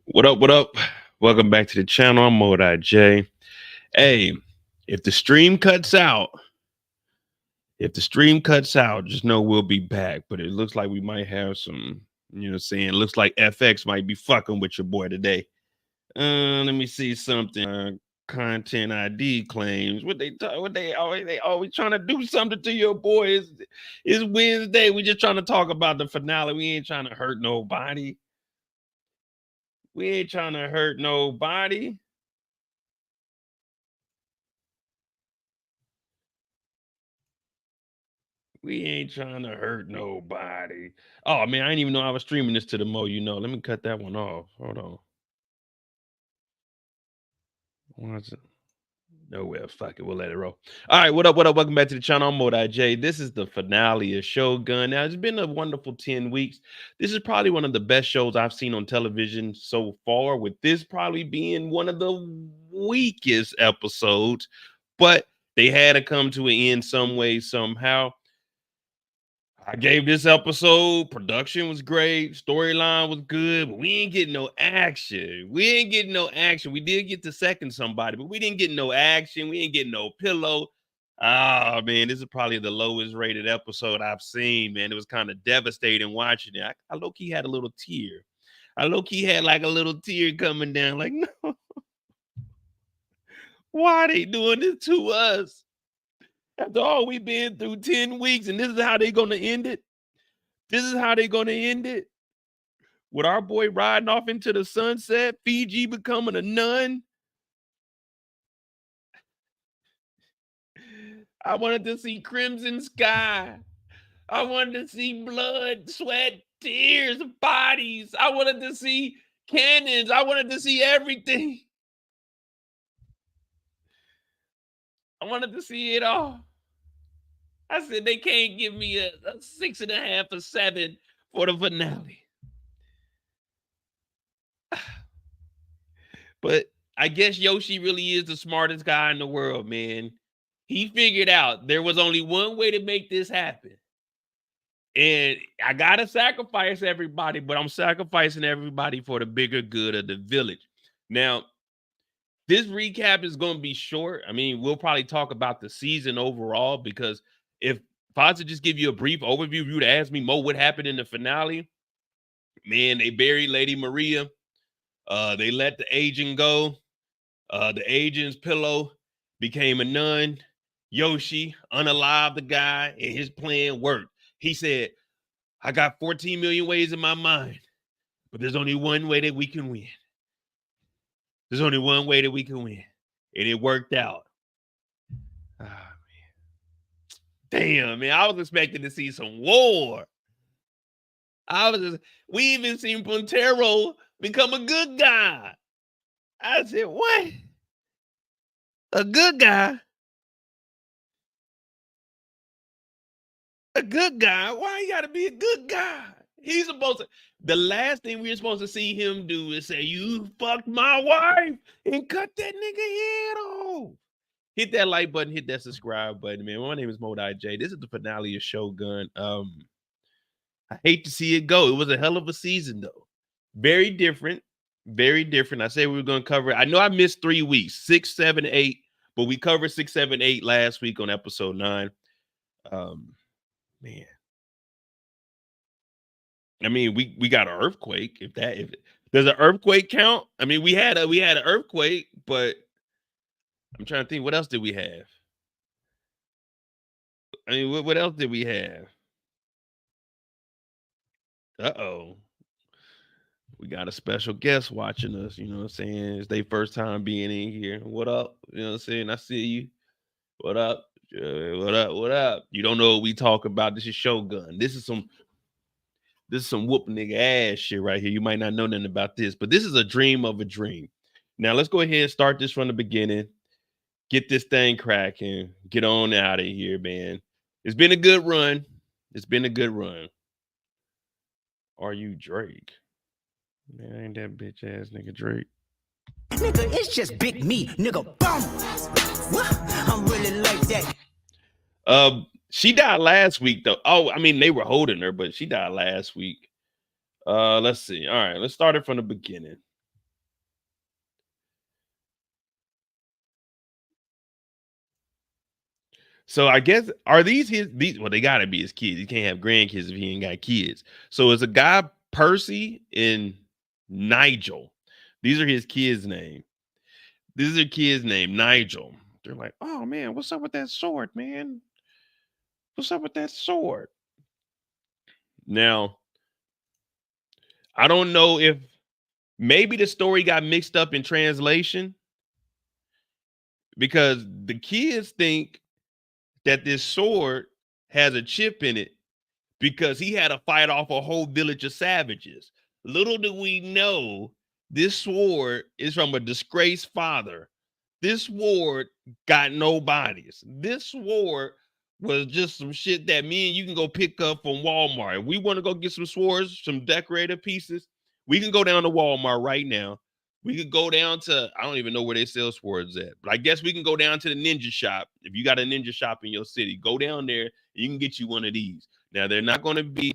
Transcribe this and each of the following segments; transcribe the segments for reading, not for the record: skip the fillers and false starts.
What up? What up? Welcome back to the channel. I'm Mode J. Hey, if the stream cuts out, just know we'll be back. But it looks like we might have some, saying, looks like FX might be fucking with your boy today. Let me see something. Content ID claims. They always trying to do something to your boy. It's Wednesday. We just trying to talk about the finale. We ain't trying to hurt nobody. We ain't trying to hurt nobody. We ain't trying to hurt nobody. Oh, man, I didn't even know I was streaming this to the Mo. Let me cut that one off. Hold on. What's it? No, well, fuck it. We'll let it roll. All right, what up? What up? Welcome back to the channel. I'm Modai J. This is the finale of Shogun. Now, it's been a wonderful 10 weeks. This is probably one of the best shows I've seen on television so far, with this probably being one of the weakest episodes, but they had to come to an end some way, somehow. I gave this episode, production was great, storyline was good, but we ain't getting no action. We ain't getting no action. We did get to second somebody, but we didn't get no action. We ain't getting no pillow. Ah, man, this is probably the lowest rated episode I've seen, man. It was kind of devastating watching it. I low-key had a little tear. I low-key had like a little tear coming down, like, no, why are they doing this to us? After all we've been through 10 weeks, and this is how they're going to end it? This is how they're going to end it? With our boy riding off into the sunset, Fiji becoming a nun? I wanted to see crimson sky. I wanted to see blood, sweat, tears, bodies. I wanted to see cannons. I wanted to see everything. I wanted to see it all. I said, they can't give me a 6.5 or 7 for the finale. But I guess Yoshii really is the smartest guy in the world, man. He figured out there was only one way to make this happen. And I got to sacrifice everybody, but I'm sacrificing everybody for the bigger good of the village. Now, this recap is going to be short. I mean, we'll probably talk about the season overall, because if I was to just give you a brief overview, if you would ask me, Mo, what happened in the finale? Man, they buried Lady Maria. They let the agent go. The agent's pillow became a nun. Yoshii unalived the guy, and his plan worked. He said, I got 14 million ways in my mind, but there's only one way that we can win. There's only one way that we can win. And it worked out. Oh, man. Damn, man. I was expecting to see some war. We even seen Puntero become a good guy. I said, what? A good guy? A good guy? Why he gotta be a good guy? He's supposed to. The last thing we're supposed to see him do is say, you fucked my wife, and cut that nigga head off. Hit that like button, hit that subscribe button, man. My name is Modai J. This is the finale of Shogun. I hate to see it go. It was a hell of a season, though. Very different. Very different. I said we were going to cover it. I know I missed 3 weeks, 6, 7, 8, but we covered 6, 7, 8 last week on episode 9. Man. I mean, we got an earthquake. If there's an earthquake count, I mean, we had an earthquake, but I'm trying to think, what else did we have? I mean, what else did we have? Uh-oh. We got a special guest watching us, you know what I'm saying? It's their first time being in here. What up? You know what I'm saying? I see you. What up? What up? What up? You don't know what we talk about. This is Shogun. This is some whoop nigga ass shit right here. You might not know nothing about this, but this is a dream of a dream. Now let's go ahead and start this from the beginning. Get this thing cracking. Get on out of here, man. It's been a good run. It's been a good run. Are you Drake? Man, ain't that bitch ass nigga Drake. Nigga, it's just big me, nigga. Boom. I'm really like that. She died last week, though. Oh, I mean, they were holding her, but she died last week. Let's see. All right, let's start it from the beginning. So I guess, are these well, they gotta be his kids. He can't have grandkids if he ain't got kids. So it's a guy, Percy and Nigel. These are his kids' name. These are kids' name, Nigel. They're like, oh man, what's up with that sword, man? What's up with that sword? Now, I don't know if maybe the story got mixed up in translation, because the kids think that this sword has a chip in it because he had to fight off a whole village of savages. Little do we know, this sword is from a disgraced father This sword got no bodies. This sword was just some shit that me and you can go pick up from Walmart. If we want to go get some swords, some decorative pieces, we can go down to Walmart right now. We could go down to, I don't even know where they sell swords at, but I guess we can go down to the ninja shop. If you got a ninja shop in your city, go down there. You can get you one of these. Now, they're not going to be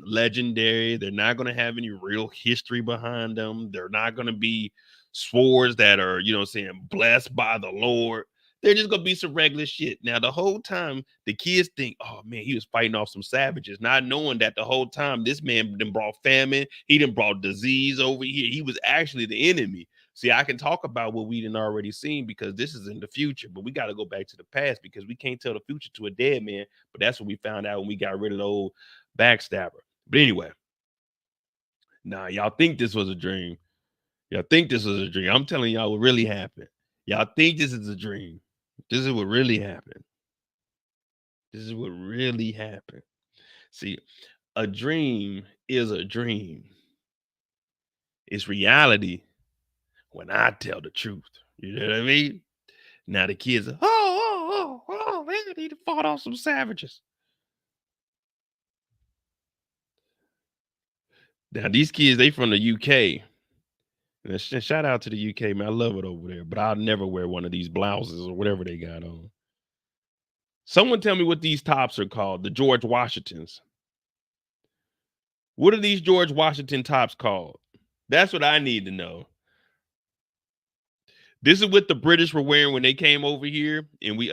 legendary. They're not going to have any real history behind them. They're not going to be swords that are, you know what I'm saying, blessed by the Lord. They're just gonna be some regular shit. Now, the whole time, the kids think, oh man, he was fighting off some savages, not knowing that the whole time this man done brought famine, he done brought disease over here. He was actually the enemy. See, I can talk about what we done already seen because this is in the future, but we got to go back to the past because we can't tell the future to a dead man. But that's what we found out when we got rid of the old backstabber. But anyway, now y'all think this was a dream. Y'all think this was a dream. I'm telling y'all what really happened. Y'all think this is a dream. This is what really happened. This is what really happened. See, a dream is a dream. It's reality when I tell the truth. You know what I mean? Now the kids are, man, he fought off some savages. Now these kids, they from the UK. And shout out to the UK, man. I love it over there, but I'll never wear one of these blouses or whatever they got on. Someone tell me what these tops are called, the George Washingtons. What are these George Washington tops called? That's what I need to know. This is what the British were wearing when they came over here, and we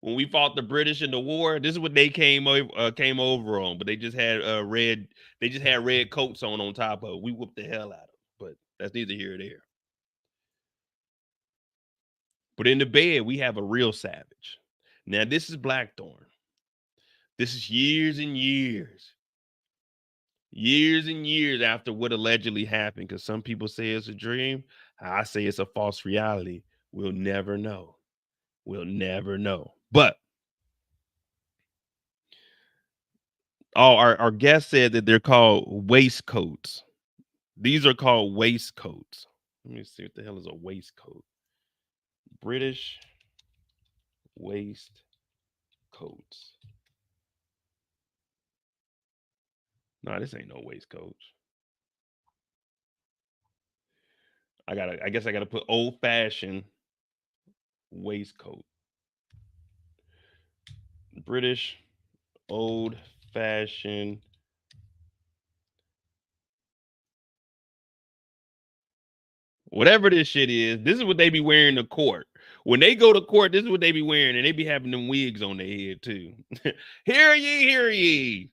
when we fought the British in the war. This is what they came over on, but they just had red. They just had red coats on top of it. We whooped the hell out of them, but that's neither here nor there. But in the bed, we have a real savage. Now, this is Blackthorn. This is years and years and years after what allegedly happened, because some people say it's a dream. I say it's a false reality. We'll never know. We'll never know. But our guest said that they're called waistcoats. These are called waistcoats. Let me see what the hell is a waistcoat. British waistcoats. No, this ain't no waistcoats. I guess I gotta put old-fashioned waistcoat. British old-fashioned whatever this shit is. This is what they be wearing to court. When they go to court, this is what they be wearing, and they be having them wigs on their head too. Hear ye, hear ye.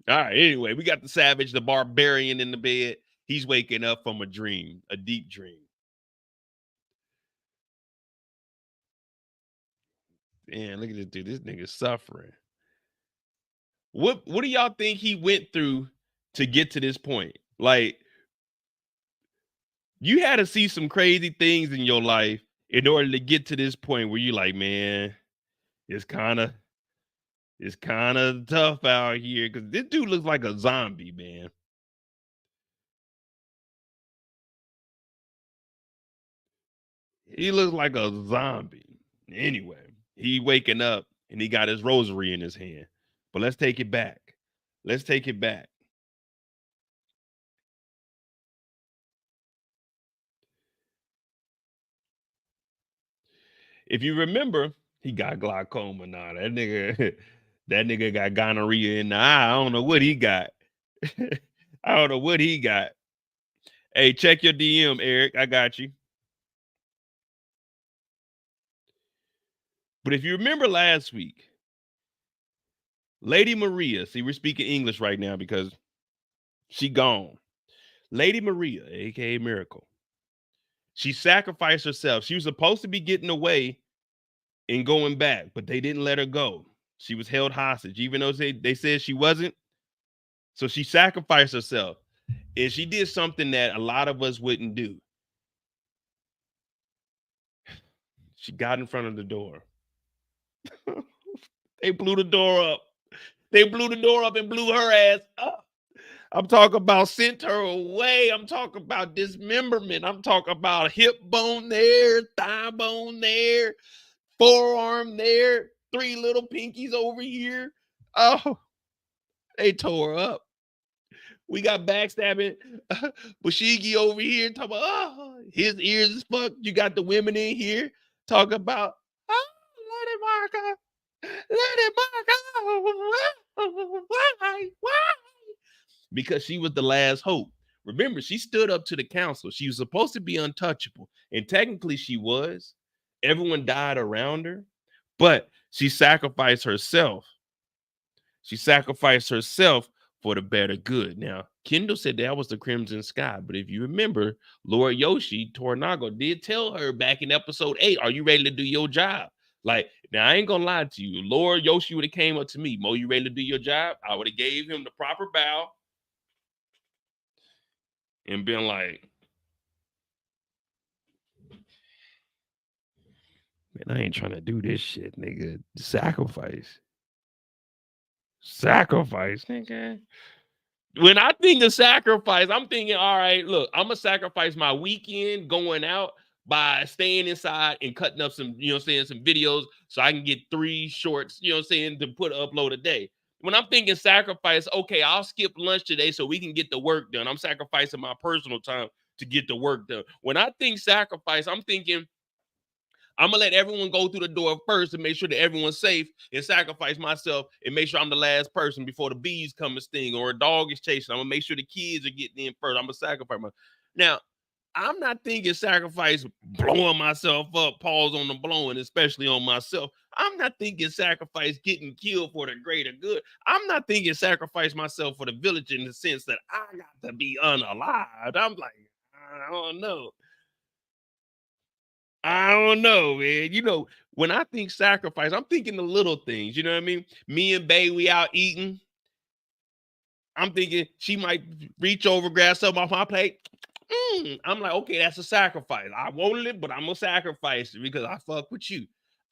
All right, anyway, we got the savage, the barbarian in the bed. He's waking up from a dream, a deep dream. Man, look at this dude. This nigga's suffering. What do y'all think he went through to get to this point? Like, you had to see some crazy things in your life in order to get to this point where you're like, man, it's kind of tough out here, because this dude looks like a zombie, man. He looks like a zombie. Anyway, he waking up and he got his rosary in his hand. But let's take it back. Let's take it back. If you remember, he got glaucoma now. That nigga got gonorrhea in the eye. I don't know what he got. I don't know what he got. Hey, check your DM, Eric. I got you. But if you remember last week, Lady Maria, see, we're speaking English right now because she gone. Lady Maria, aka Miracle, she sacrificed herself. She was supposed to be getting away and going back, but they didn't let her go. She was held hostage, even though they said she wasn't. So she sacrificed herself, and she did something that a lot of us wouldn't do. She got in front of the door. They blew the door up. They blew the door up and blew her ass up. I'm talking about sent her away. I'm talking about dismemberment. I'm talking about hip bone there, thigh bone there, forearm there, 3 little pinkies over here. Oh, they tore her up. We got backstabbing Bushigi over here talking about, oh, his ears is fucked. You got the women in here talking about, oh, let it Marco. Let it Marco. Why? Because she was the last hope. Remember, she stood up to the council. She was supposed to be untouchable. And technically she was. Everyone died around her, but she sacrificed herself. She sacrificed herself for the better good. Now, Kendall said that was the Crimson Sky, but if you remember, Lord Yoshii Toranaga did tell her back in episode 8, are you ready to do your job? Like, now I ain't gonna lie to you. Lord Yoshii would have came up to me, Mo, you ready to do your job? I would have gave him the proper bow and been like, man, I ain't trying to do this shit, nigga. Sacrifice, nigga. When I think of sacrifice, I'm thinking, all right, look, I'm gonna sacrifice my weekend going out by staying inside and cutting up some, you know what I'm saying, some videos so I can get 3 shorts, you know what I'm saying, to upload a day. When I'm thinking sacrifice, okay, I'll skip lunch today so we can get the work done. I'm sacrificing my personal time to get the work done. When I think sacrifice, I'm thinking I'm gonna let everyone go through the door first and make sure that everyone's safe and sacrifice myself and make sure I'm the last person before the bees come and sting or a dog is chasing. I'm gonna make sure the kids are getting in first. I'm gonna sacrifice myself. Now, I'm not thinking sacrifice blowing myself up, pause on the blowing, especially on myself. I'm not thinking sacrifice getting killed for the greater good. I'm not thinking sacrifice myself for the village in the sense that I got to be unalived. I'm like, I don't know. I don't know, man. You know, when I think sacrifice, I'm thinking the little things. You know what I mean? Me and Bay, we out eating. I'm thinking she might reach over, grab something off my plate. I'm like, okay, that's a sacrifice. I wanted it, but I'm gonna sacrifice it because I fuck with you.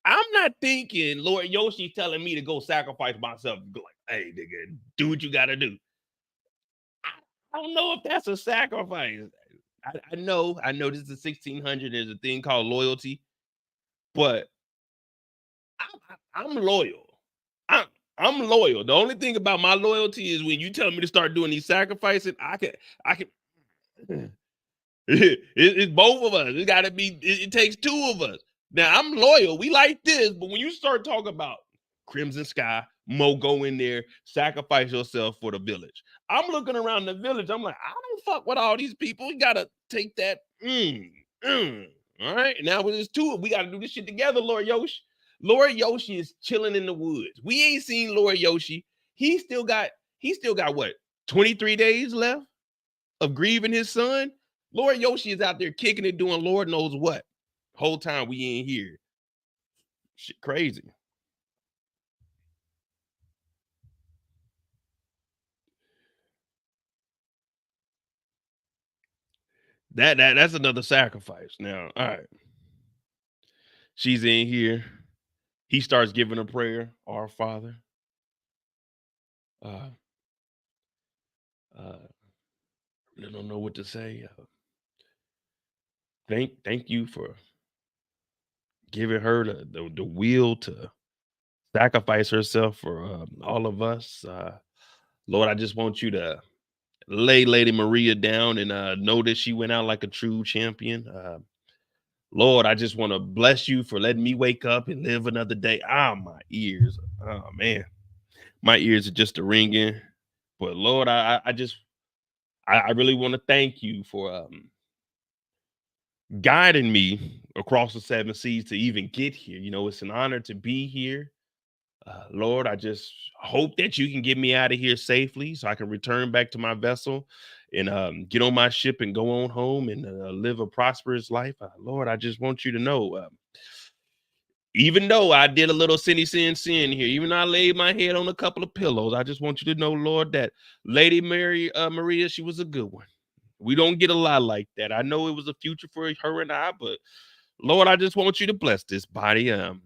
I'm not thinking Lord Yoshi telling me to go sacrifice myself. Go like, hey, nigga, do what you gotta do. I don't know if that's a sacrifice. I know this is 1600. There's a thing called loyalty, but I'm loyal. I'm loyal. The only thing about my loyalty is when you tell me to start doing these sacrifices, I can. It's both of us. It got to be. It takes 2 of us. Now I'm loyal. We like this, but when you start talking about Crimson Sky, Mo, go in there, sacrifice yourself for the village. I'm looking around the village. I'm like, I don't fuck with all these people. We gotta take that. All right. Now with this 2, we gotta do this shit together, Lord Yoshi. Lord Yoshi is chilling in the woods. We ain't seen Lord Yoshi. He still got what, 23 days left of grieving his son. Lord Yoshi is out there kicking it, doing Lord knows what. Whole time we ain't here. Shit crazy. That's another sacrifice. Now, all right. She's in here. He starts giving a prayer. Our Father. I really don't know what to say. Thank you for giving her the will to sacrifice herself for all of us. Lord, I just want you to lay Lady Maria down and know that she went out like a true champion. Lord, I just want to bless you for letting me wake up and live another day. My ears. Oh man, my ears are just a ringing. But Lord, I really want to thank you for guiding me across the 7 seas to even get here. You know, it's an honor to be here. Lord, I just hope that you can get me out of here safely so I can return back to my vessel and get on my ship and go on home and live a prosperous life. Lord, I just want you to know, even though I did a little sin here, even though I laid my head on a couple of pillows, I just want you to know, Lord, that Lady Maria, she was a good one. We don't get a lot like that. I know it was a future for her and I, but Lord, I just want you to bless this body. And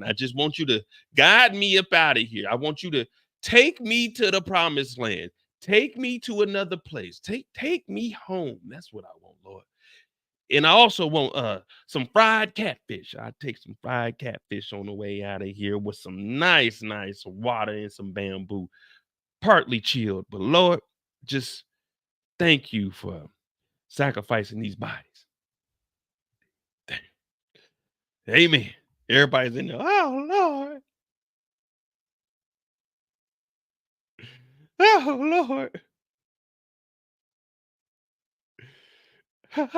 I just want you to guide me up out of here. I want you to take me to the promised land. Take me to another place. Take me home. That's what I want, Lord. And I also want some fried catfish. I take some fried catfish on the way out of here with some nice water and some bamboo, partly chilled. But Lord, just thank you for sacrificing these bodies. Amen. Everybody's in there. Oh Lord. Oh Lord. Why?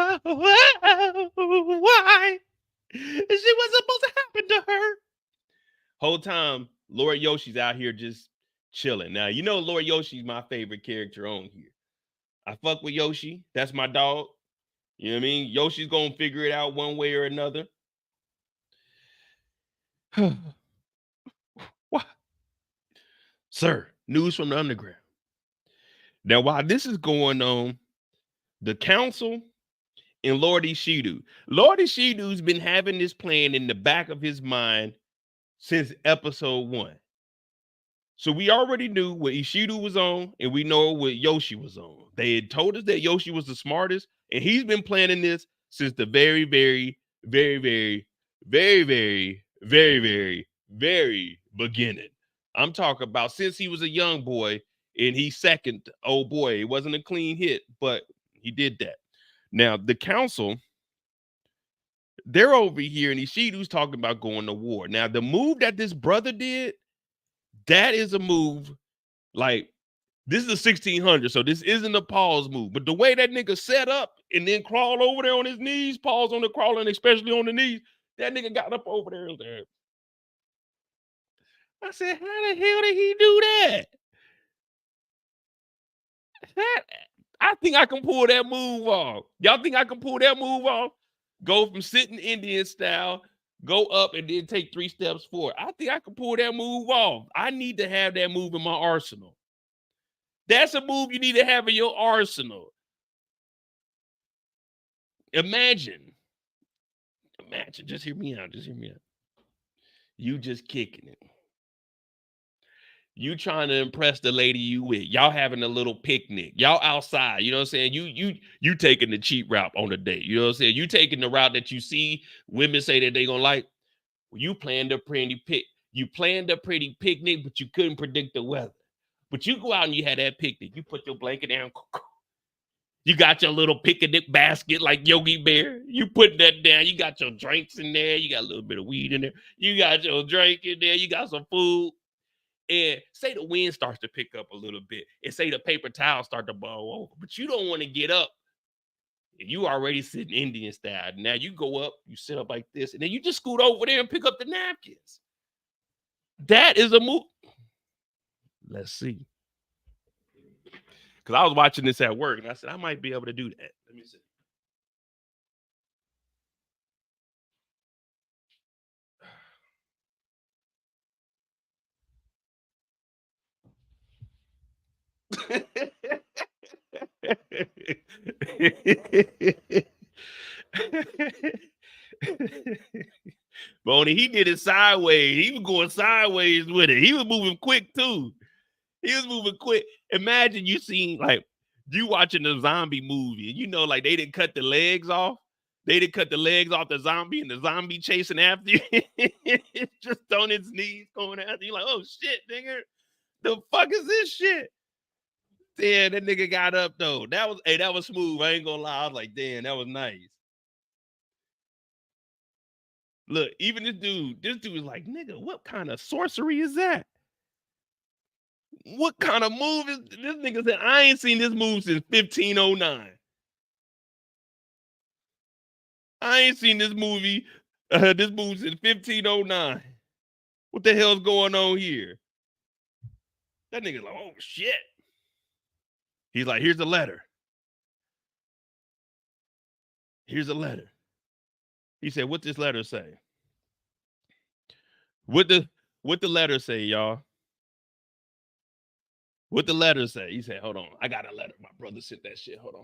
She was supposed to happen to her. Whole time, Lord Yoshi's out here just chilling. Now, you know Lord Yoshi's my favorite character on here. I fuck with Yoshi. That's my dog. You know what I mean? Yoshi's gonna figure it out one way or another. What? Sir, news from the underground. Now, while this is going on, the council and Lord Ishido. Lord Ishido's been having this plan in the back of his mind since episode 1. So we already knew what Ishido was on, and we know what Yoshi was on. They had told us that Yoshi was the smartest, and he's been planning this since the very beginning. I'm talking about since he was a young boy, and he's second. Oh boy, it wasn't a clean hit, but he did that. Now, the council, they're over here, and Ishido's talking about going to war. Now, the move that this brother did, that is a move, like, this is a 1600, so this isn't a pause move. But the way that nigga set up and then crawl over there on his knees, pause on the crawling, especially on the knees, that nigga got up over there and there. I said, how the hell did he do that? I think I can pull that move off. Y'all think I can pull that move off? Go from sitting Indian style, go up and then take 3 steps forward. I think I can pull that move off. I need to have that move in my arsenal. That's a move you need to have in your arsenal. Imagine, just hear me out. You just kicking it. You trying to impress the lady you with. Y'all having a little picnic. Y'all outside. You know what I'm saying? You taking the cheap route on the date. You know what I'm saying? You taking the route that you see women say that they gonna like. You planned a pretty picnic, but you couldn't predict the weather. But you go out and you had that picnic. You put your blanket down. You got your little picnic basket like Yogi Bear. You put that down. You got your drinks in there. You got a little bit of weed in there. You got your drink in there. You got some food. And say the wind starts to pick up a little bit. And say the paper towels start to blow over. But you don't want to get up. You already sitting Indian style. Now you go up, you sit up like this, and then you just scoot over there and pick up the napkins. That is a move. Let's see. Because I was watching this at work, and I said, I might be able to do that. Let me see. But only he did it sideways. He was going sideways with it. He was moving quick too. He was moving quick. Imagine you seen like you watching a zombie movie, and you know, like they didn't cut the legs off. They didn't cut the legs off the zombie, and the zombie chasing after you, just on its knees going after you. Like, oh shit, nigga, the fuck is this shit? Damn, that nigga got up though. That was smooth. I ain't gonna lie. I was like, damn, that was nice. Look, even this dude is like, nigga, what kind of sorcery is that? What kind of move is this? Nigga said, I ain't seen this move since 1509. I ain't seen this move since 1509. What the hell's going on here? That nigga's like, oh shit. He's like, here's a letter. Here's a letter. He said, what this letter say? What the letter say, y'all? What the letter say? He said, hold on. I got a letter. My brother sent that shit. Hold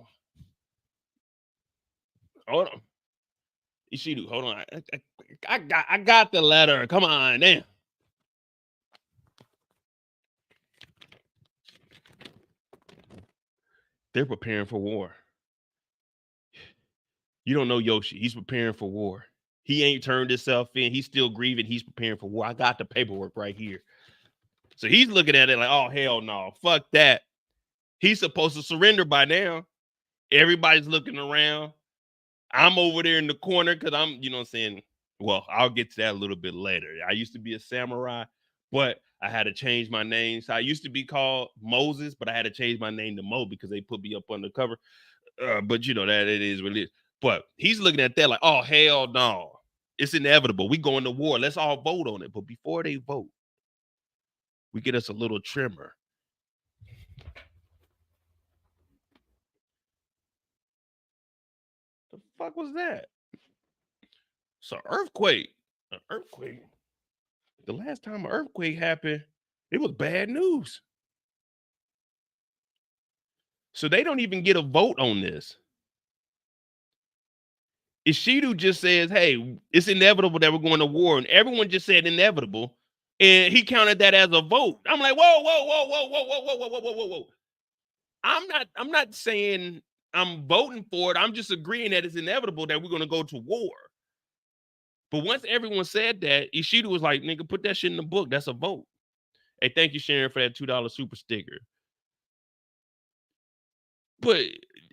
on. Ishido, hold on. I got the letter. Come on, damn. They're preparing for war. You don't know Yoshi. He's preparing for war. He ain't turned himself in. He's still grieving. He's preparing for war. I got the paperwork right here. So he's looking at it like, oh, hell no. Fuck that. He's supposed to surrender by now. Everybody's looking around. I'm over there in the corner because I'm, you know what I'm saying? Well, I'll get to that a little bit later. I used to be a samurai, but I had to change my name. So I used to be called Moses, but I had to change my name to Mo because they put me up undercover. But you know that it is what it is. But he's looking at that like, oh, hell no. It's inevitable. We going to war. Let's all vote on it. But before they vote, we get us a little trimmer. The fuck was that? It's an earthquake. An earthquake. The last time an earthquake happened, it was bad news. So they don't even get a vote on this. Ishidu just says, hey, it's inevitable that we're going to war. And everyone just said inevitable. And he counted that as a vote. I'm like, whoa, whoa, whoa, whoa, whoa, whoa, whoa, whoa, whoa, whoa, whoa. I'm not saying I'm voting for it. I'm just agreeing that it's inevitable that we're going to go to war. But once everyone said that, Ishidu was like, nigga, put that shit in the book. That's a vote. Hey, thank you, Sharon, for that $2 super sticker. But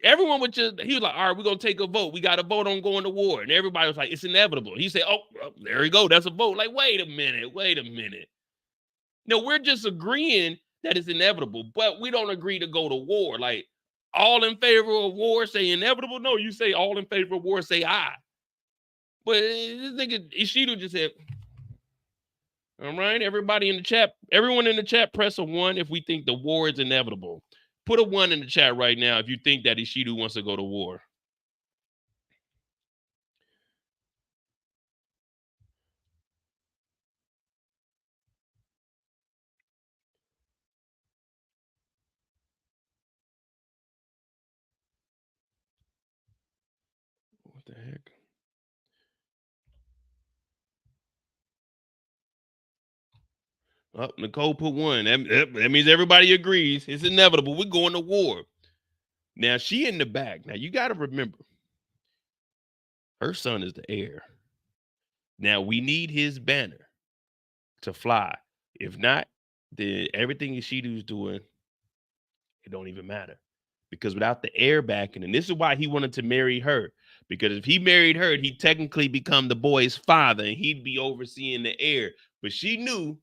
everyone would just, he was like, all right, we're going to take a vote. We got to vote on going to war. And everybody was like, it's inevitable. He said, oh, well, there you go. That's a vote. Like, wait a minute. No, we're just agreeing that it's inevitable, but we don't agree to go to war. Like, all in favor of war say inevitable. No, you say all in favor of war say aye. But this nigga Ishidu just said, all right, everybody in the chat, everyone in the chat, press a 1 if we think the war is inevitable. Put a 1 in the chat right now if you think that Ishidu wants to go to war. What the heck? Oh, Nicole put 1. That means everybody agrees. It's inevitable. We're going to war. Now, she in the back. Now, you got to remember, her son is the heir. Now, we need his banner to fly. If not, then everything Ishidu's doing, it don't even matter. Because without the heir backing, and this is why he wanted to marry her. Because if he married her, he'd technically become the boy's father and he'd be overseeing the heir. But she knew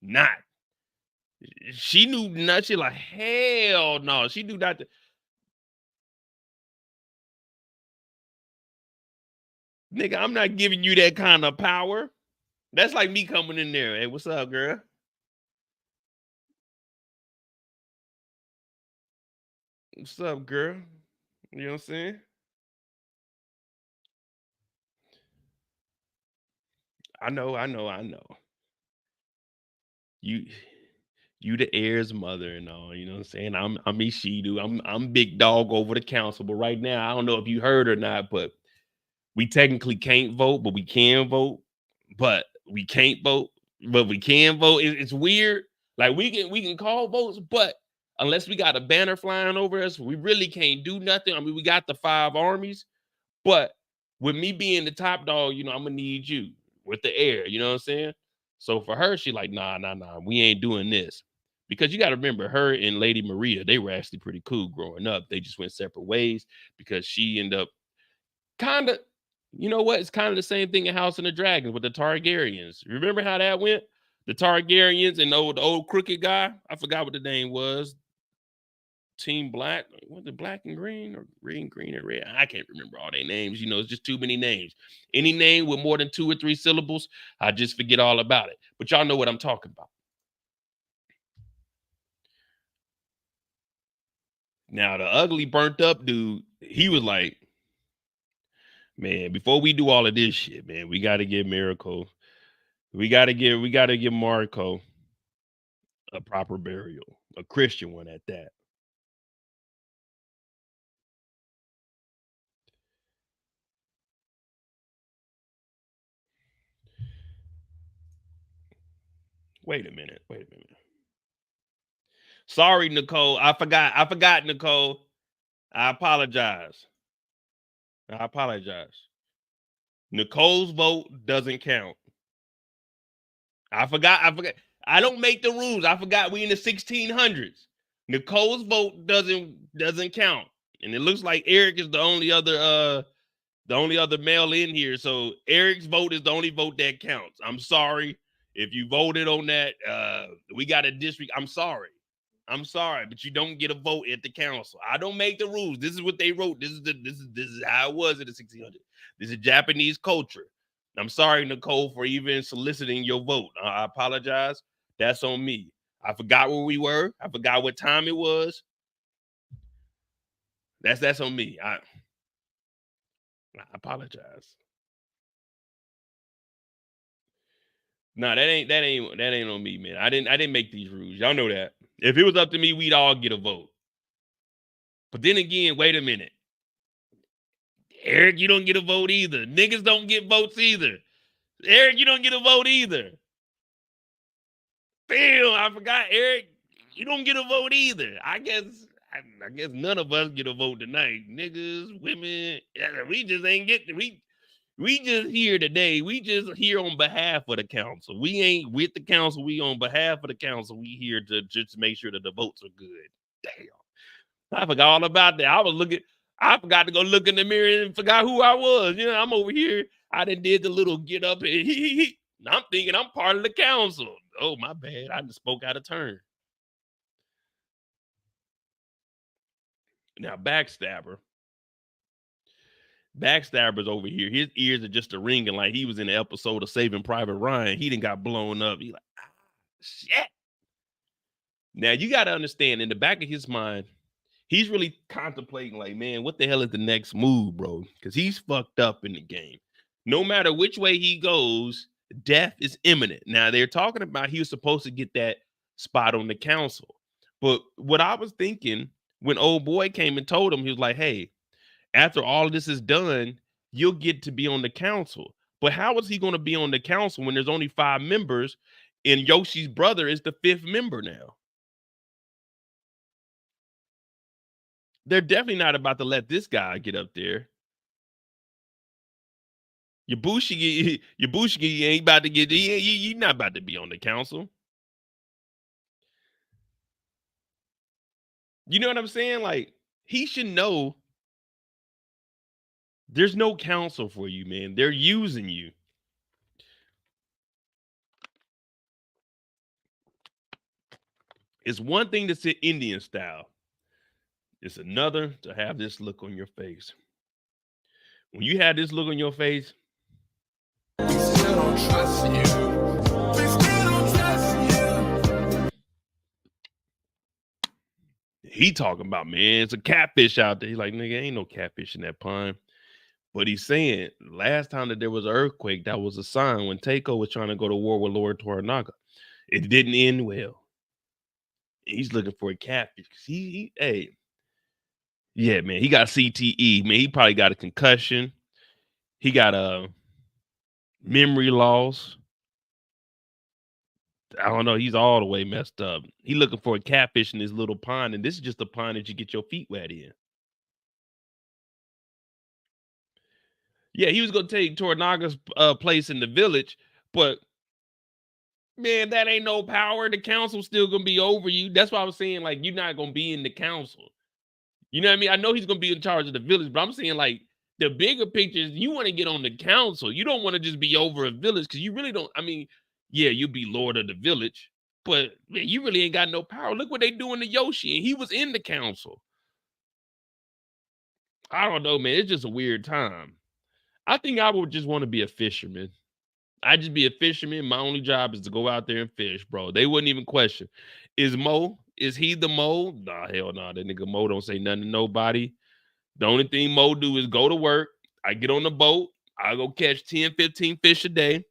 not. She knew not. She like, hell no. She knew not. Nigga, I'm not giving you that kind of power. That's like me coming in there. Hey, what's up, girl? What's up, girl? You know what I'm saying? I know. You the heir's mother and all, you know what I'm saying? I'm Ishidu. I'm big dog over the council. But right now, I don't know if you heard or not, but we technically can't vote, but we can vote. But we can't vote, but we can vote. It's weird. Like we can call votes, but unless we got a banner flying over us, we really can't do nothing. I mean, we got the 5 armies, but with me being the top dog, you know, I'm gonna need you with the heir. You know what I'm saying? So for her, she like, nah, we ain't doing this. Because you got to remember, her and Lady Maria, they were actually pretty cool growing up. They just went separate ways because she ended up kind of, you know what? It's kind of the same thing in House of the Dragons with the Targaryens. Remember how that went? The Targaryens and the old crooked guy. I forgot what the name was. Team Black. Was it Black and Green or Green and Red? I can't remember all their names. You know, it's just too many names. Any name with more than 2 or 3 syllables, I just forget all about it. But y'all know what I'm talking about. Now, the ugly, burnt up dude, he was like, man, before we do all of this shit, man, we got to give Miracle, we got to give Marco a proper burial, a Christian one at that. Wait a minute. Sorry, Nicole. I forgot, Nicole. I apologize. Nicole's vote doesn't count. I forgot. I don't make the rules. I forgot we in the 1600s. Nicole's vote doesn't count. And it looks like Eric is the only other male in here. So Eric's vote is the only vote that counts. I'm sorry if you voted on that. We got a district. I'm sorry, but you don't get a vote at the council. I don't make the rules. This is what they wrote. This is how it was in the 1600s. This is Japanese culture. I'm sorry, Nicole, for even soliciting your vote. I apologize. That's on me. I forgot where we were. I forgot what time it was. That's on me. I apologize. No, that ain't on me, man. I didn't make these rules. Y'all know that. If it was up to me, we'd all get a vote. But then again, wait a minute. Eric, you don't get a vote either. Niggas don't get votes either. Eric, you don't get a vote either. Damn, I forgot, Eric. You don't get a vote either. I guess none of us get a vote tonight. Niggas, women, we just ain't getting we just here today. We just here on behalf of the council. We ain't with the council. We on behalf of the council. We here to just make sure that the votes are good. Damn. I forgot all about that. I forgot to go look in the mirror and forgot who I was. You know, I'm over here. I did the little get up and I'm thinking I'm part of the council. Oh, my bad. I just spoke out of turn. Now, Backstabber's over here. His ears are just a ringing like he was in the episode of Saving Private Ryan. He done got blown up. He like, shit. Now, you got to understand, in the back of his mind, he's really contemplating like, man, what the hell is the next move, bro? Because he's fucked up in the game. No matter which way he goes, death is imminent. Now, they're talking about he was supposed to get that spot on the council. But what I was thinking when old boy came and told him, he was like, hey, after all of this is done, you'll get to be on the council. But how is he going to be on the council when there's only 5 members and Yoshi's brother is the 5th member now? They're definitely not about to let this guy get up there. Yabushi ain't about to get. You're not about to be on the council. You know what I'm saying? Like, he should know there's no council for you, man. They're using you. It's one thing to sit Indian style. It's another to have this look on your face. When you have this look on your face, we still don't trust you. We still don't trust you. He talking about, man, it's a catfish out there. He's like, nigga, ain't no catfish in that pond. But he's saying last time that there was an earthquake, that was a sign when Teiko was trying to go to war with Lord Toranaga. It didn't end well. He's looking for a catfish because yeah, man, he got CTE. Man, he probably got a concussion. He got a memory loss. I don't know. He's all the way messed up. He looking for a catfish in this little pond, and this is just a pond that you get your feet wet in. Yeah, he was going to take Toranaga's place in the village, but man, that ain't no power. The council's still going to be over you. That's why I was saying, like, you're not going to be in the council. You know what I mean? I know he's going to be in charge of the village, but I'm saying, like, the bigger picture is you want to get on the council. You don't want to just be over a village because you really don't. I mean, yeah, you'll be lord of the village, but man, you really ain't got no power. Look what they doing to Yoshi, and he was in the council. I don't know, man. It's just a weird time. I think I would just want to be a fisherman. I'd just be a fisherman. My only job is to go out there and fish, bro. They wouldn't even question. Is he the Mo? Nah, hell no. That nigga Mo don't say nothing to nobody. The only thing Mo do is go to work. I get on the boat. I go catch 10, 15 fish a day.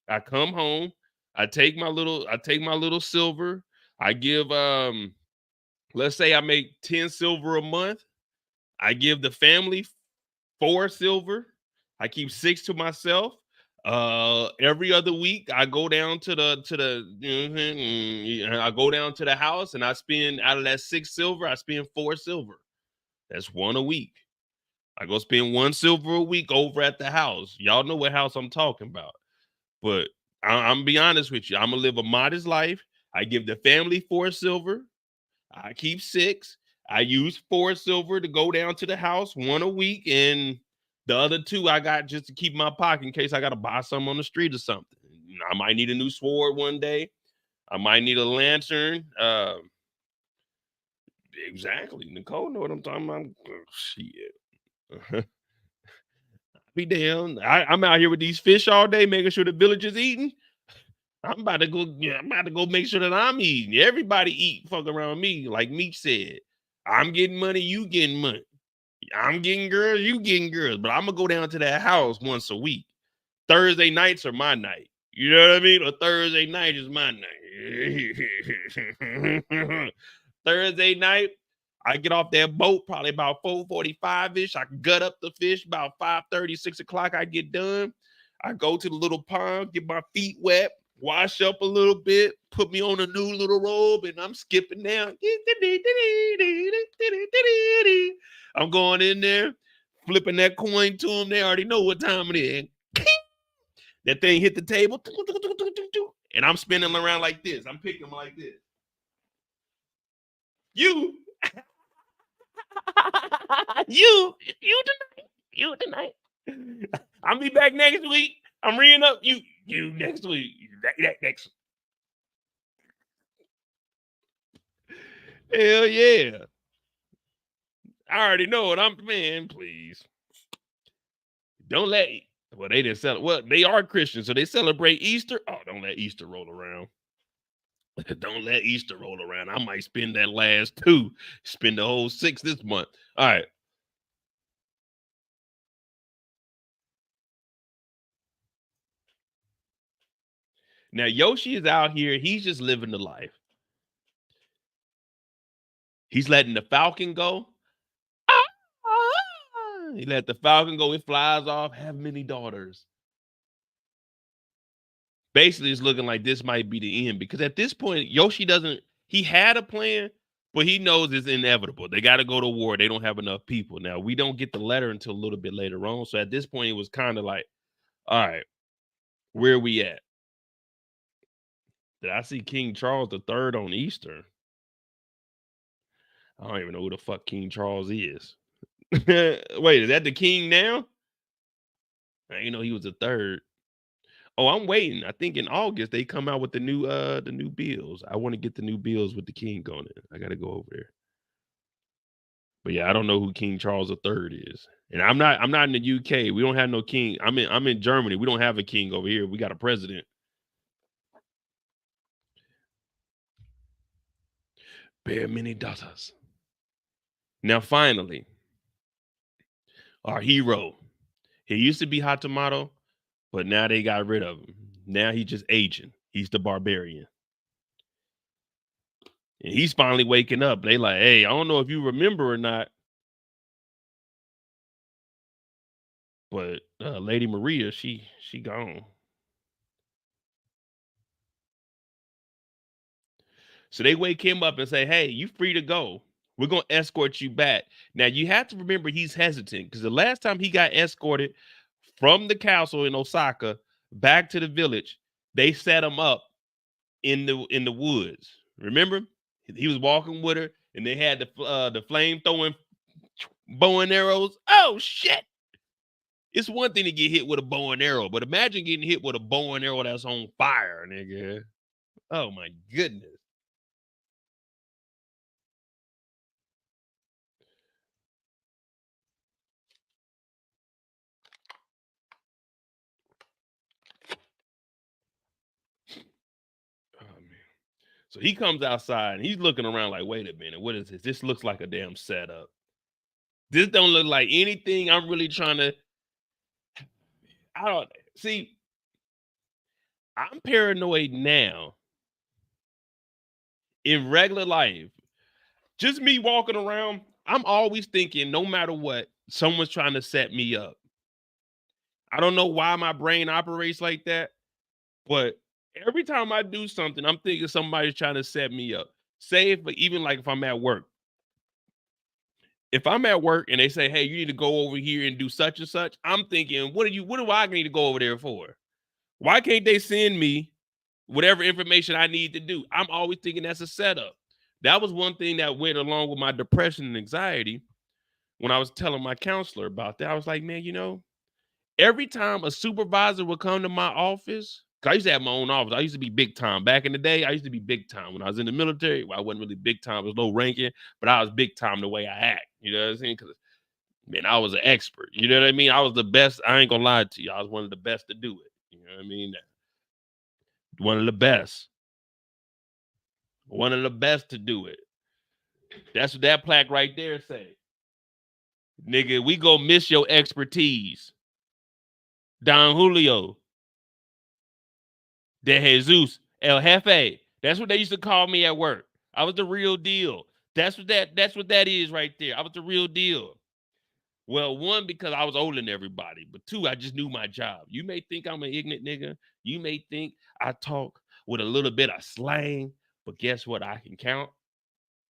I come home. I take my little silver. I give, let's say I make 10 silver a month. I give the family 4 silver. I keep 6 to myself. Every other week I go down to I go down to the house and I spend, out of that 6 silver, I spend 4 silver. That's 1 a week. I go spend 1 silver a week over at the house. Y'all know what house I'm talking about. But I'm gonna be honest with you. I'm gonna live a modest life. I give the family 4 silver. I keep 6. I use 4 silver to go down to the house 1 a week, and the other 2 I got just to keep in my pocket in case I gotta buy something on the street or something. I might need a new sword one day. I might need a lantern. Exactly. Nicole know what I'm talking about. Oh, shit. Be damn. I'm out here with these fish all day, making sure the village is eating. I'm about to go. Yeah, I'm about to go make sure that I'm eating. Everybody eat. Fuck around me, like Meech said. I'm getting money. You getting money. I'm getting girls. You getting girls. But I'm gonna go down to that house once a week. Thursday nights are my night. You know what I mean? A Thursday night is my night. Thursday night, I get off that boat probably about 4:45-ish. I gut up the fish about 5:30, 6 o'clock. I get done. I go to the little pond, get my feet wet, wash up a little bit, put me on a new little robe, and I'm skipping down. I'm going in there, flipping that coin to them. They already know what time it is. That thing hit the table, and I'm spinning around like this. I'm picking them like this. You tonight. I'll be back next week. I'm reading up you next week. Next. Hell yeah. I already know what I'm, man, please. Don't let, well, they didn't celebrate. Well, they are Christians, so they celebrate Easter. Oh, don't let Easter roll around. Don't let Easter roll around. I might spend that last 2, spend the whole 6 this month. All right. Now, Yoshii is out here. He's just living the life. He's letting the falcon go. He let the falcon go. It flies off. Have many daughters. Basically, it's looking like this might be the end because at this point, Yoshii doesn't, he had a plan, but he knows it's inevitable. They got to go to war. They don't have enough people. Now, we don't get the letter until a little bit later on. So at this point, it was kind of like, all right, where are we at? Did I see King Charles III on Easter? I don't even know who the fuck King Charles is. Wait, is that the king now? I didn't know he was a third. Oh, I'm waiting. I think in August they come out with the new bills. I want to get the new bills with the king on it. I got to go over there. But yeah, I don't know who King Charles III is. And I'm not in the UK. We don't have no king. I'm in Germany. We don't have a king over here. We got a president. Bear many daughters. Now finally, our hero. He used to be Hot Tomato, but now they got rid of him. Now he's just aging. He's the barbarian. And he's finally waking up. They like, hey, I don't know if you remember or not, but Lady Maria, she gone. So they wake him up and say, hey, you free to go. We're going to escort you back. Now, you have to remember he's hesitant because the last time he got escorted from the castle in Osaka back to the village, they set him up in the woods. Remember? He was walking with her and they had the flame throwing bow and arrows. Oh, shit. It's one thing to get hit with a bow and arrow, but imagine getting hit with a bow and arrow that's on fire, nigga. Oh, my goodness. Oh, man. So he comes outside and he's looking around like, wait a minute, what is this? This looks like a damn setup. This don't look like anything I'm really trying to. I don't see. I'm paranoid now. In regular life, just me walking around, I'm always thinking, no matter what, someone's trying to set me up. I don't know why my brain operates like that, but every time I do something, I'm thinking somebody's trying to set me up. Say if even like if I'm at work. If I'm at work and they say, "Hey, you need to go over here and do such and such," I'm thinking, what do I need to go over there for? Why can't they send me whatever information I need to do? I'm always thinking that's a setup. That was one thing that went along with my depression and anxiety when I was telling my counselor about that. I was like, man, every time a supervisor would come to my office, 'cause I used to have my own office. I used to be big time. Back in the day, I used to be big time. When I was in the military, well, I wasn't really big time. I was low ranking, but I was big time the way I act. You know what I'm saying? Because, man, I was an expert. You know what I mean? I was the best. I ain't going to lie to you. I was one of the best to do it. You know what I mean? One of the best. One of the best to do it. That's what that plaque right there say. Nigga, we go miss your expertise. Don Julio. De Jesus. El Jefe. That's what they used to call me at work. I was the real deal. That's what that is right there. I was the real deal. Well, one, because I was older than everybody, but two, I just knew my job. You may think I'm an ignorant nigga. You may think I talk with a little bit of slang, but guess what? I can count.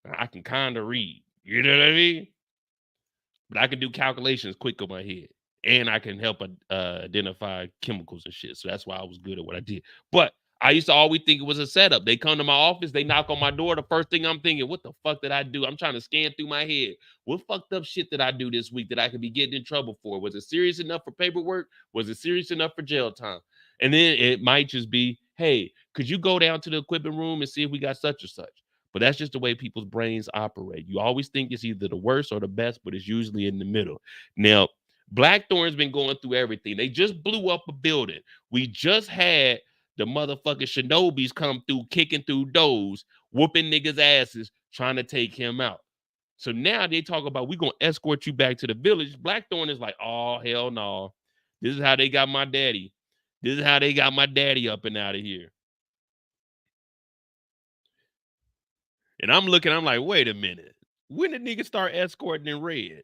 I can kind of read. You know what I mean? But I can do calculations quick on my head. And I can help identify chemicals and shit. So that's why I was good at what I did. But I used to always think it was a setup. They come to my office, they knock on my door. The first thing I'm thinking, what the fuck did I do? I'm trying to scan through my head. What fucked up shit did I do this week that I could be getting in trouble for? Was it serious enough for paperwork? Was it serious enough for jail time? And then it might just be, hey, could you go down to the equipment room and see if we got such or such? But that's just the way people's brains operate. You always think it's either the worst or the best, but it's usually in the middle. Now, Blackthorn's been going through everything. They just blew up a building. We just had the motherfucking shinobis come through, kicking through doors, whooping niggas' asses, trying to take him out. So now they talk about, we're going to escort you back to the village. Blackthorn is like, oh, hell no. This is how they got my daddy. This is how they got my daddy up and out of here. And I'm looking, I'm like, wait a minute. When did niggas start escorting in red?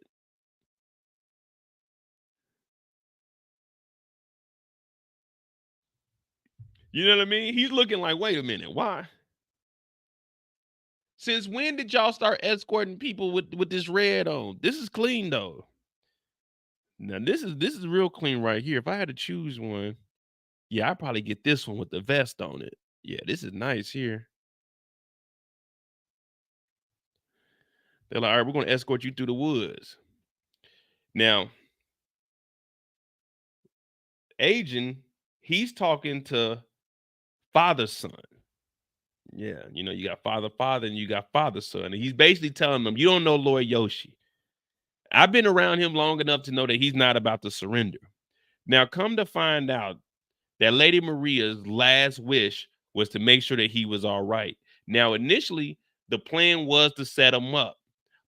You know what I mean? He's looking like, wait a minute, why? Since when did y'all start escorting people with this red on? This is clean though. Now this is real clean right here. If I had to choose one, yeah, I'd probably get this one with the vest on it. Yeah, this is nice here. They're like, all right, we're gonna escort you through the woods. Now, Agent, he's talking to father son. Yeah, you got father, and you got father son. And he's basically telling them, you don't know Lord Yoshii. I've been around him long enough to know that he's not about to surrender. Now, come to find out that Lady Maria's last wish was to make sure that he was all right. Now, initially, the plan was to set him up,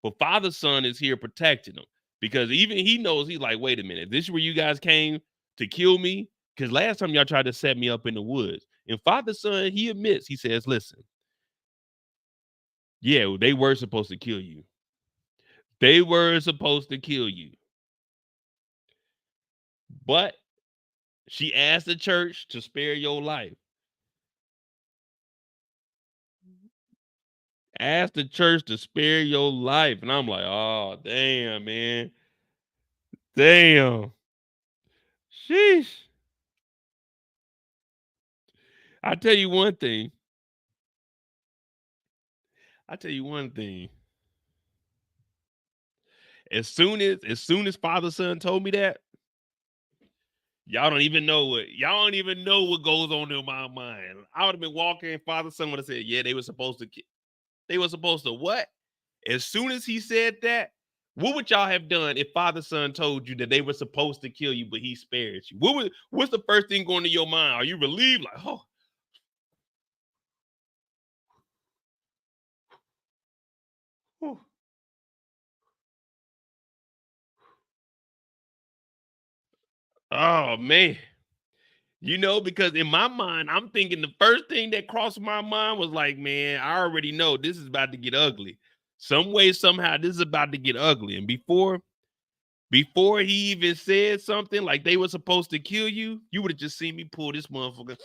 but father son is here protecting him because even he knows, he's like, wait a minute, this is where you guys came to kill me? Because last time y'all tried to set me up in the woods. And father son, he admits, he says, listen, yeah, they were supposed to kill you. They were supposed to kill you. But she asked the church to spare your life. Ask the church to spare your life. And I'm like, oh, damn, man. Damn. Sheesh. I tell you one thing. As soon as father son told me that, y'all don't even know what goes on in my mind. I would have been walking, father son would have said, yeah, they were supposed to what? As soon as he said that, what would y'all have done if father son told you that they were supposed to kill you, but he spared you? What's the first thing going to your mind? Are you relieved? Like, oh. Whew. Oh man. Because in my mind, I'm thinking the first thing that crossed my mind was like, man, I already know this is about to get ugly. Some way, somehow, this is about to get ugly. And before Before he even said something like they were supposed to kill you, you would have just seen me pull this motherfucker.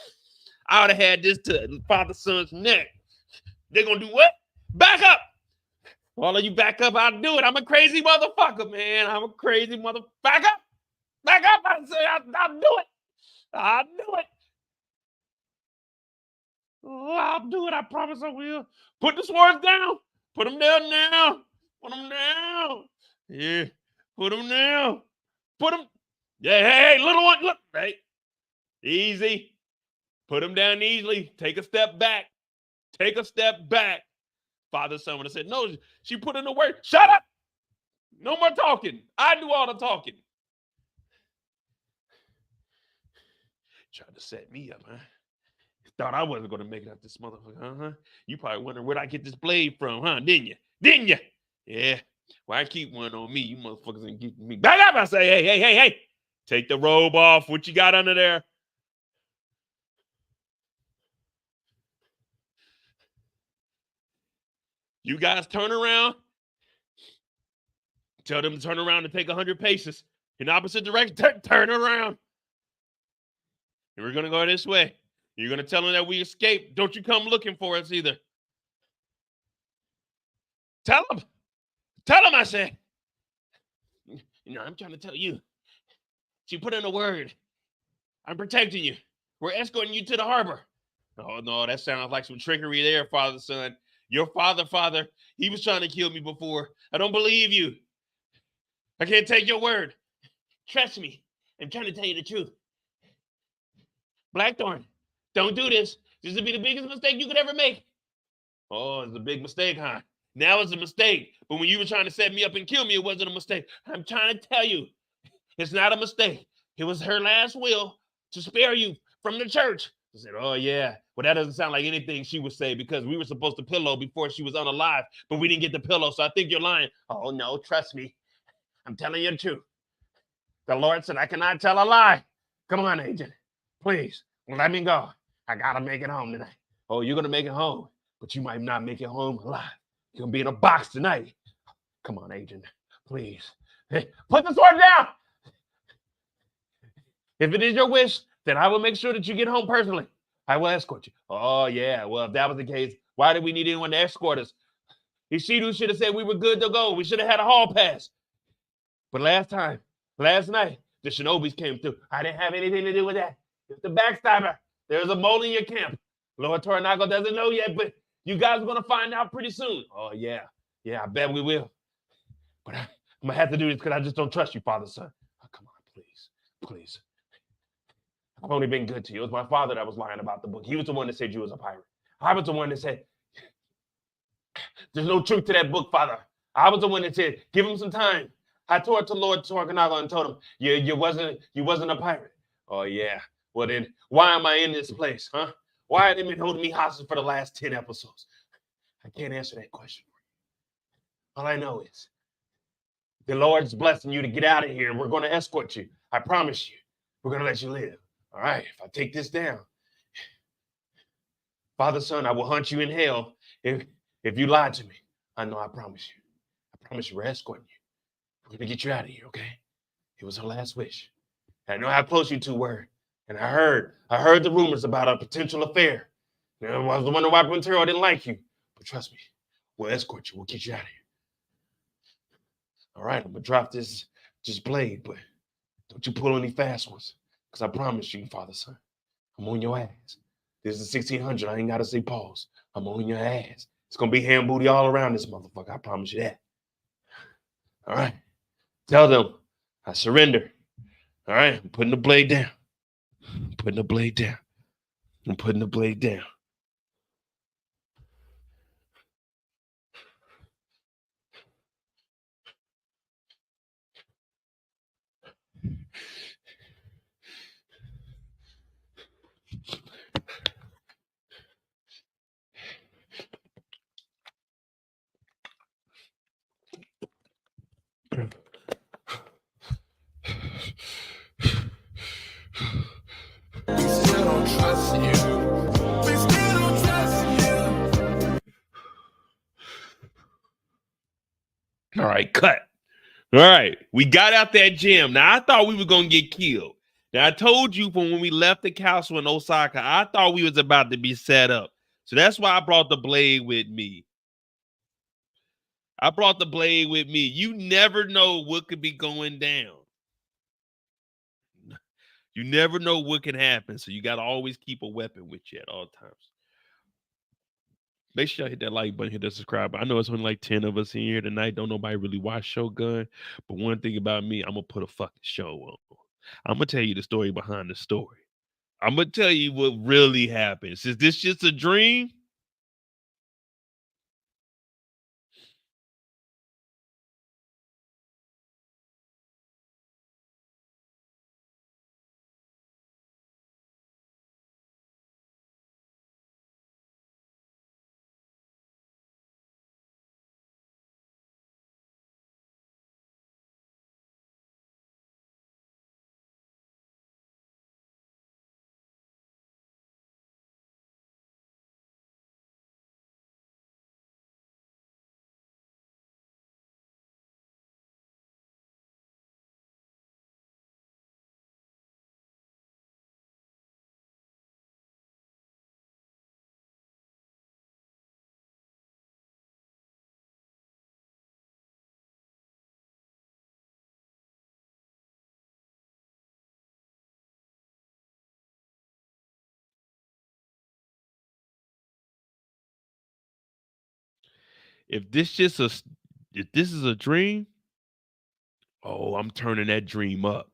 I would have had this to father son's neck. They're gonna do what? Back up. All of you back up, I'll do it. I'm a crazy motherfucker, man. I'm a crazy mother. Back up. Back up. I say I'll do it. I'll do it. Oh, I'll do it. I promise I will. Put the swords down. Put them down now. Put them down. Yeah. Put them down. Put them. Yeah, hey, little one. Look. Hey. Easy. Put them down easily. Take a step back. Take a step back. Father, son would have said, no, she put in the word. Shut up. No more talking. I do all the talking. Tried to set me up, huh? Thought I wasn't going to make it out this motherfucker, huh? You probably wondering where'd I get this blade from, huh? Didn't you? Didn't you? Yeah. Well, I keep one on me. You motherfuckers ain't getting me. Back up, I say, hey. Take the robe off. What you got under there? You guys turn around. Tell them to turn around and take 100 paces in the opposite direction. Turn around. And we're going to go this way. You're going to tell them that we escaped. Don't you come looking for us either. Tell them. Tell them, I said. You know, I'm trying to tell you. She put in a word. I'm protecting you. We're escorting you to the harbor. Oh, no, that sounds like some trickery there, father, son. Your father, he was trying to kill me before. I don't believe you. I can't take your word. Trust me. I'm trying to tell you the truth. Blackthorn, don't do this. This would be the biggest mistake you could ever make. Oh, it's a big mistake, huh? Now it's a mistake. But when you were trying to set me up and kill me, it wasn't a mistake. I'm trying to tell you, it's not a mistake. It was her last will to spare you from the church. I said, oh, yeah. Well, that doesn't sound like anything she would say because we were supposed to pillow before she was unalive, but we didn't get the pillow, so I think you're lying. Oh, no, trust me. I'm telling you the truth. The Lord said I cannot tell a lie. Come on, agent. Please, let me go. I got to make it home tonight. Oh, you're going to make it home, but you might not make it home alive. You're going to be in a box tonight. Come on, agent. Please. Hey, put the sword down. If it is your wish, then I will make sure that you get home personally. I will escort you. Oh, yeah. Well, if that was the case, why did we need anyone to escort us? Ishidu should have said we were good to go. We should have had a hall pass. But last night, the shinobis came through. I didn't have anything to do with that. It's the backstabber. There's a mole in your camp. Lord Toranaga doesn't know yet, but you guys are going to find out pretty soon. Oh, yeah. Yeah, I bet we will. But I'm going to have to do this because I just don't trust you, father, son. Oh, come on, please. Please. I've only been good to you. It was my father that was lying about the book. He was the one that said you was a pirate. I was the one that said, there's no truth to that book, father. I was the one that said, give him some time. I told to Lord Toranaga and told him, you wasn't a pirate. Oh, yeah. Well, then, why am I in this place, huh? Why have they been holding me hostage for the last 10 episodes? I can't answer that question. All I know is the Lord's blessing you to get out of here, and we're going to escort you. I promise you. We're going to let you live. All right, if I take this down, father, son, I will hunt you in hell if you lied to me. I know, I promise you. I promise you we're escorting you. We're going to get you out of here, okay? It was her last wish. I know how close you two were. And I heard the rumors about a potential affair. I was wondering why Montero didn't like you. But trust me, we'll escort you. We'll get you out of here. All right, I'm going to drop this blade, but don't you pull any fast ones. Because I promise you, father, son, I'm on your ass. This is 1600. I ain't got to say pause. I'm on your ass. It's going to be hand booty all around this motherfucker. I promise you that. All right. Tell them I surrender. All right. I'm putting the blade down. I'm putting the blade down. I'm putting the blade down. All right, cut. All right, we got out that gym. Now I thought we were gonna get killed. Now I told you from when we left the castle in Osaka, I thought we was about to be set up. So that's why I brought the blade with me. I brought the blade with me. You never know what could be going down. You never know what can happen. So you got to always keep a weapon with you at all times. Make sure y'all hit that like button, hit that subscribe. I know it's only like 10 of us in here tonight. Don't nobody really watch Shogun. But one thing about me, I'm going to put a fucking show on. I'm going to tell you the story behind the story. I'm going to tell you what really happens. Is this just a dream? If this is a dream, oh, I'm turning that dream up.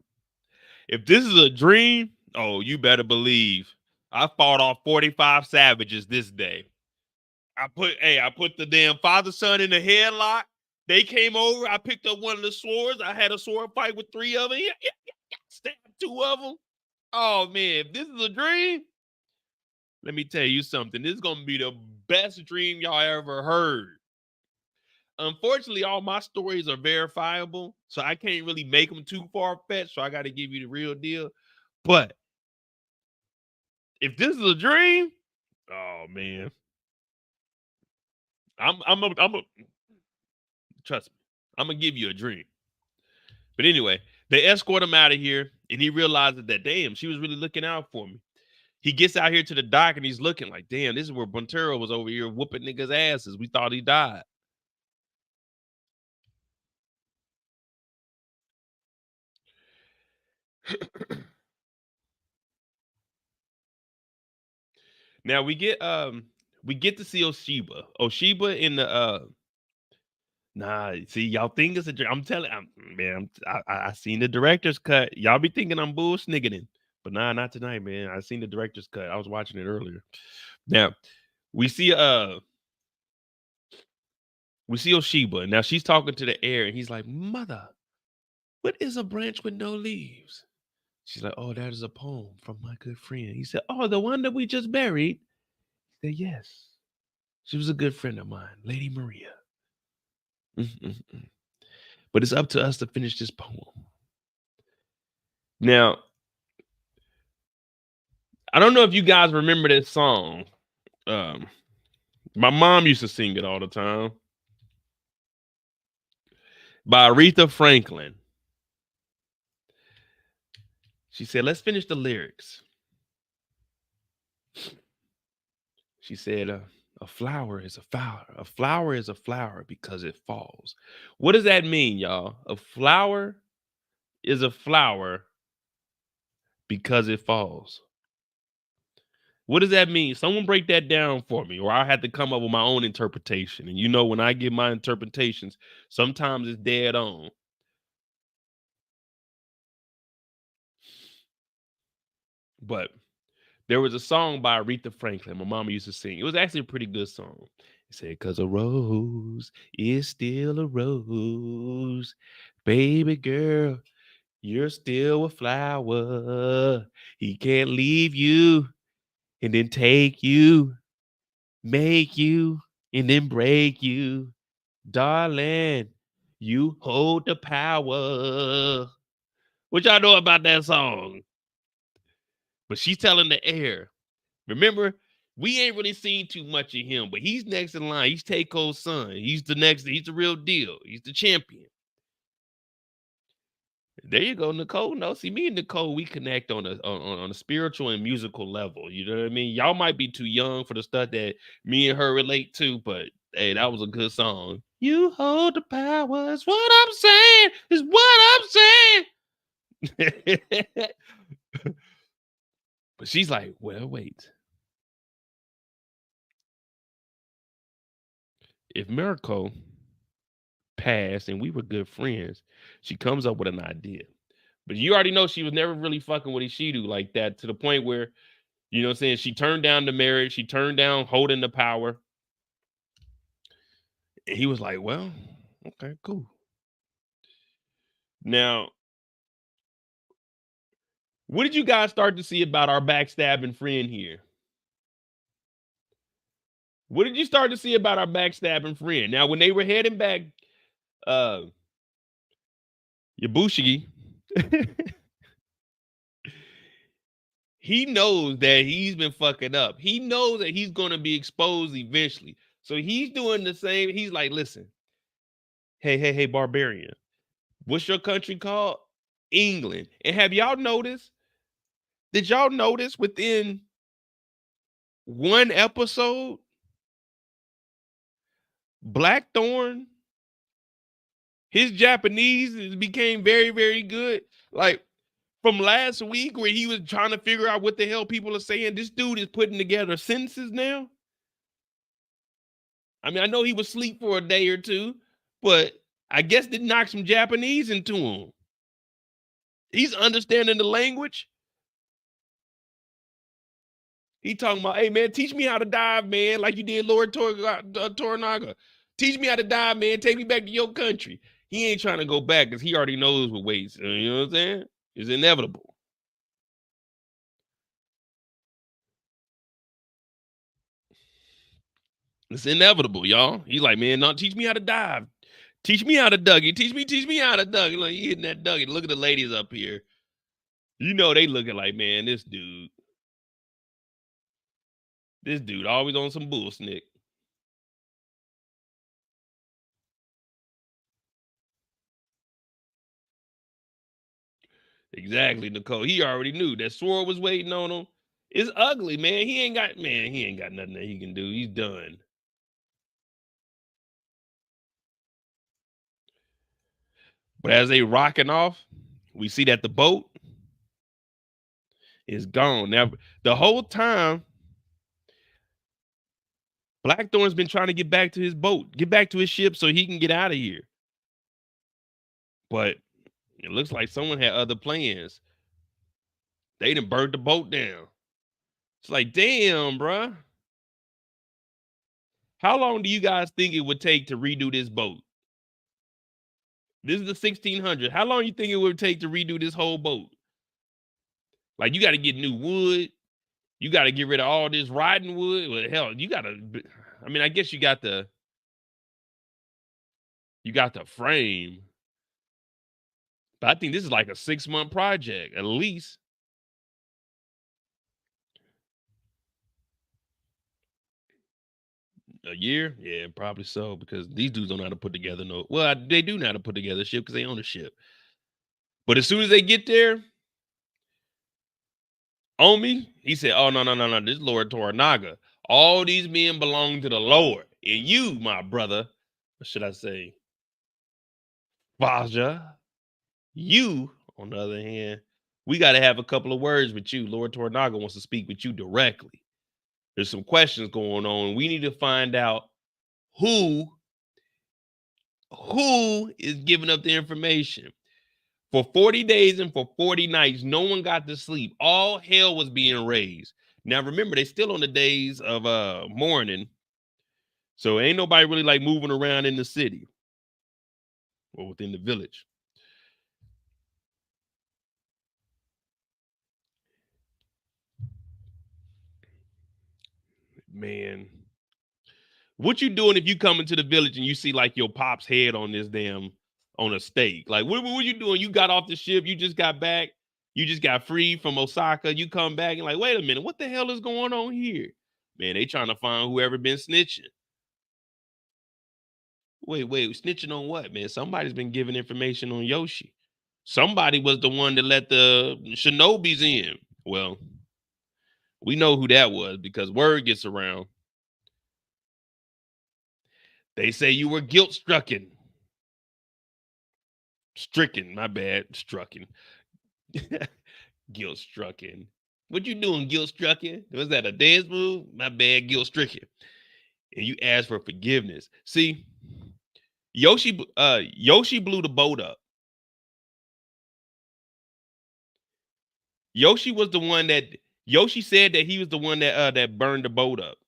If this is a dream, oh, you better believe I fought off 45 savages this day. I put the damn father son in the headlock. They came over. I picked up one of the swords. I had a sword fight with 3 of them. Stabbed 2 of them. Oh man, if this is a dream, let me tell you something. This is gonna be the best dream y'all ever heard. Unfortunately, all my stories are verifiable, so I can't really make them too far-fetched. So I got to give you the real deal. But if this is a dream, oh man, I'm a trust me. I'm gonna give you a dream. But anyway, they escort him out of here, and he realizes that damn, she was really looking out for me. He gets out here to the dock, and he's looking like, damn, this is where Montero was over here whooping niggas' asses. We thought he died. Now we get to see Oshiba. Oshiba in the nah, see, y'all think it's a dream. I'm telling man, I seen the director's cut. Y'all be thinking I'm bullsnigging, but nah, not tonight, man. I seen the director's cut. I was watching it earlier. Now we see Oshiba. Now she's talking to the air, and he's like, "Mother, what is a branch with no leaves?" She's like, "Oh, that is a poem from my good friend." He said, "Oh, the one that we just buried." He said, "Yes, she was a good friend of mine, Lady Maria." Mm-mm-mm. But it's up to us to finish this poem. Now, I don't know if you guys remember this song. Um, my mom used to sing it all the time by Aretha Franklin. She said, "Let's finish the lyrics." She said, "A flower is a flower. A flower is a flower because it falls." What does that mean, y'all? A flower is a flower because it falls. What does that mean? Someone break that down for me, or I had to come up with my own interpretation. And you know, when I give my interpretations, sometimes it's dead on. But there was a song by Aretha Franklin my mama used to sing. It was actually a pretty good song. It said, "'Cause a rose is still a rose. Baby girl, you're still a flower. He can't leave you and then take you, make you, and then break you. Darling, you hold the power." What y'all know about that song? But she's telling the air. Remember, we ain't really seen too much of him, but he's next in line. He's Taiko's son. He's the real deal. He's the champion. There you go, Nicole. No, see, me and Nicole, we connect on a spiritual and musical level. You know what I mean? Y'all might be too young for the stuff that me and her relate to, but hey, that was a good song. You hold the power. Is what I'm saying. Is what I'm saying. But she's like, well, wait. If Mirko passed and we were good friends, she comes up with an idea. But you already know she was never really fucking with Ishidu like that, to the point where, you know what I'm saying, she turned down the marriage, she turned down holding the power. And he was like, well, okay, cool. Now, what did you guys start to see about our backstabbing friend here? What did you start to see about our backstabbing friend? Now, when they were heading back, Yabushi, he knows that he's been fucking up. He knows that he's going to be exposed eventually. So he's doing the same. He's like, listen, hey, barbarian, what's your country called? England. And have y'all noticed? Did y'all notice within one episode, Blackthorn, his Japanese became very, very good? Like, from last week where he was trying to figure out what the hell people are saying, this dude is putting together sentences now. I mean, I know he was asleep for a day or two, but I guess it knocked some Japanese into him. He's understanding the language. He talking about, hey, man, teach me how to dive, man, like you did Lord Toranaga. Teach me how to dive, man. Take me back to your country. He ain't trying to go back because he already knows what waits. You know what I'm saying? It's inevitable. It's inevitable, y'all. He's like, man, no, teach me how to dive. Teach me how to Dougie. Teach me how to Dougie. Like, you hitting that Dougie. Look at the ladies up here. You know they looking like, man, this dude always on some bullsnick. Exactly, Nicole. He already knew that sword was waiting on him. It's ugly, man. He ain't got nothing that he can do. He's done. But as they rocking off, we see that the boat is gone. Now, the whole time, Blackthorn's been trying to get back to his boat, get back to his ship so he can get out of here. But it looks like someone had other plans. They done burnt the boat down. It's like, damn, bruh. How long do you guys think it would take to redo this boat? This is the 1600s. How long do you think it would take to redo this whole boat? Like, you got to get new wood. You got to get rid of all this rotten wood. Well, hell, you got to, I mean, I guess you got the frame. But I think this is like a 6-month project, at least. A year? Yeah, probably so, because these dudes don't know how to put together well, they do know how to put together a ship because they own a ship. But as soon as they get there, Omi, he said, oh, no, this is Lord Toranaga. All these men belong to the Lord. And you, my brother, what should I say? Vaja, you, on the other hand, we got to have a couple of words with you. Lord Toranaga wants to speak with you directly. There's some questions going on. We need to find out who is giving up the information. For 40 days and for 40 nights, no one got to sleep. All hell was being raised. Now, remember, they still on the days of mourning. So ain't nobody really like moving around in the city or within the village. Man, what you doing if you come into the village and you see like your pop's head on a stake? Like, what you doing? You got off the ship, you just got back, you just got free from Osaka, you come back and like, wait a minute, what the hell is going on here? Man, they trying to find whoever been snitching. Wait, snitching on what, man? Somebody's been giving information on Yoshi. Somebody was the one that let the shinobis in. Well, we know who that was because word gets around. They say you were guilt-stricken. Stricken, my bad. Strucken. Guilt-stricken. What you doing, guilt-stricken? Was that a dance move? My bad, guilt-stricken. And you asked for forgiveness. See, Yoshii blew the boat up. Yoshii was the one that Yoshii said that he was the one that burned the boat up.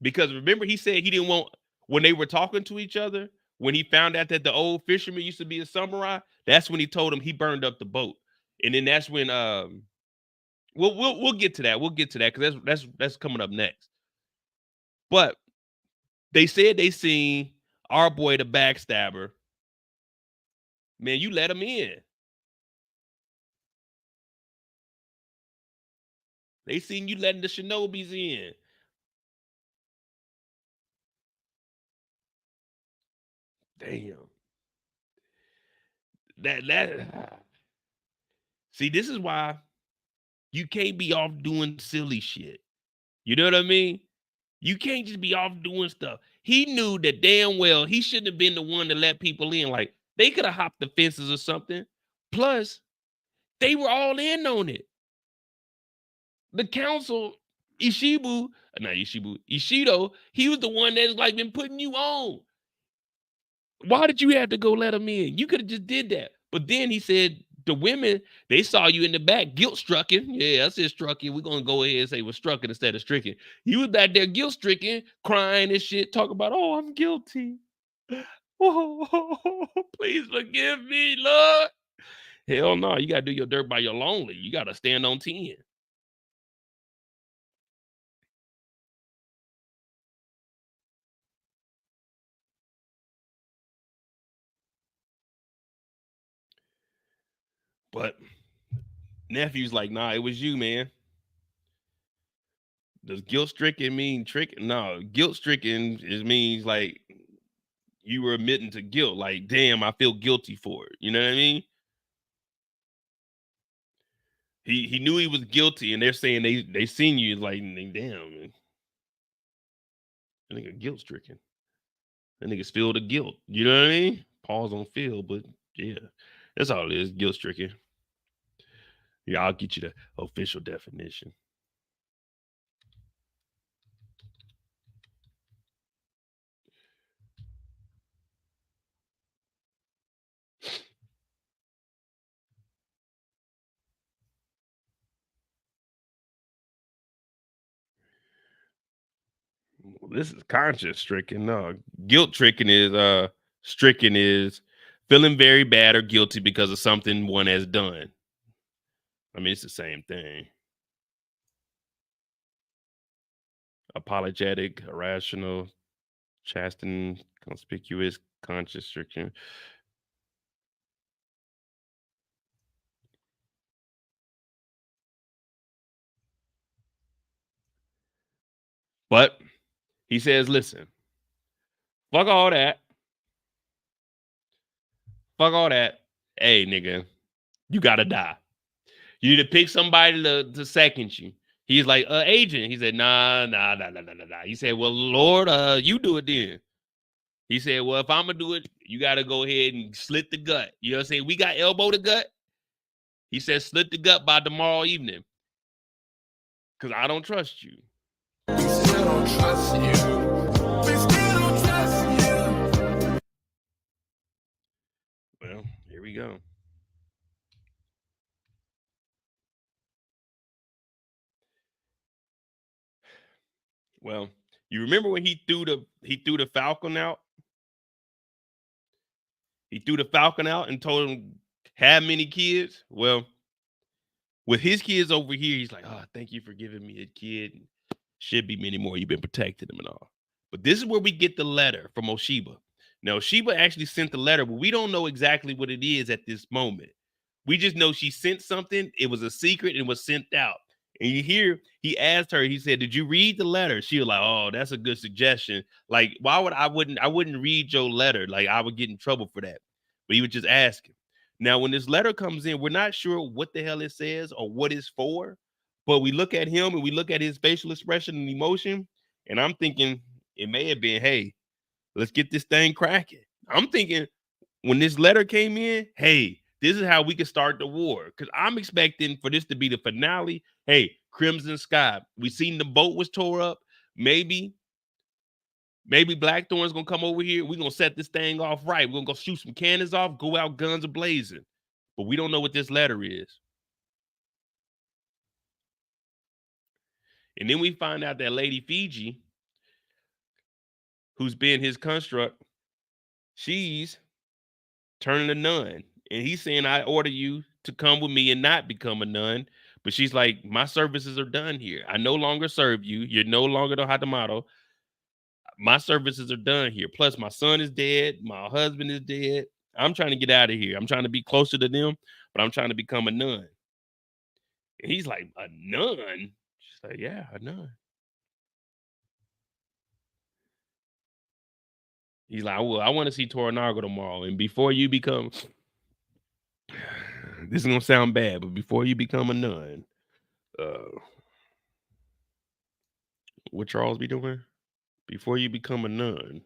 Because remember, he said he didn't want, when they were talking to each other, when he found out that the old fisherman used to be a samurai, that's when he told him he burned up the boat. And then that's when we'll get to that. We'll get to that because that's coming up next. But they said they seen our boy the backstabber. Man, you let him in. They seen you letting the shinobis in. Damn. That see, this is why you can't be off doing silly shit. You know what I mean? You can't just be off doing stuff. He knew that damn well he shouldn't have been the one to let people in. Like, they could have hopped the fences or something. Plus, they were all in on it. The council, Ishido, he was the one that's like been putting you on. Why did you have to go let him in? You could have just did that. But then he said the women, they saw you in the back, guilt-stricken. Yeah, I said strucken. We're going to go ahead and say we're strucken instead of stricken. You was back there guilt-stricken, crying and shit, talking about, oh, I'm guilty. Oh, please forgive me, Lord. Hell no, you got to do your dirt by your lonely. You got to stand on 10. But nephew's like, nah, it was you, man. Does guilt-stricken mean trick? No, guilt-stricken means like you were admitting to guilt. Like, damn, I feel guilty for it. You know what I mean? He knew he was guilty, and they're saying they seen you like, damn, man. That nigga guilt-stricken. That niggas feel the guilt. You know what I mean? Pause on feel, but yeah, that's all it is. Guilt-stricken. Yeah, I'll get you the official definition. This is conscious stricken. No, guilt stricken is feeling very bad or guilty because of something one has done. I mean, it's the same thing. Apologetic, irrational, chasten, conspicuous, conscious stricken. But he says, listen, fuck all that. Fuck all that. Hey, nigga, you gotta die. You need to pick somebody to second you. He's like, agent. He said, nah. He said, well, Lord, you do it then. He said, well, if I'm gonna do it, you gotta go ahead and slit the gut. You know what I'm saying? We got elbow the gut. He said, slit the gut by tomorrow evening. Cause I don't trust you. We still don't trust you. We still don't trust you. Well, here we go. Well, you remember when he threw the falcon out? He threw the falcon out and told him have many kids. Well, with his kids over here, he's like, oh, thank you for giving me a kid. Should be many more. You've been protecting them and all. But this is where we get the letter from Oshiba. Now, Oshiba actually sent the letter, but we don't know exactly what it is at this moment. We just know she sent something. It was a secret and was sent out. And you hear he asked her, he said, did you read the letter? She was like, oh, that's a good suggestion. Like, why would I wouldn't read your letter? Like, I would get in trouble for that. But he was just asking. Now, when this letter comes in, we're not sure what the hell it says or what it's for, but we look at him and we look at his facial expression and emotion, and I'm thinking it may have been, hey, let's get this thing cracking. I'm thinking when this letter came in, hey, this is how we can start the war. Because I'm expecting for this to be the finale. Hey, Crimson Sky. We seen the boat was tore up. Maybe Blackthorn's gonna come over here. We're gonna set this thing off right. We're gonna go shoot some cannons off, go out guns a blazing. But we don't know what this letter is. And then we find out that Lady Fiji, who's been his construct, she's turning a nun. And he's saying, I order you to come with me and not become a nun. But she's like, my services are done here. I no longer serve you. You're no longer the Hatamoto. My services are done here. Plus, my son is dead. My husband is dead. I'm trying to get out of here. I'm trying to be closer to them, but I'm trying to become a nun. And he's like, a nun? She's like, yeah, a nun. He's like, well, I want to see Toranaga tomorrow. And before you become, this is going to sound bad, but before you become a nun, what Charles be doing? Before you become a nun.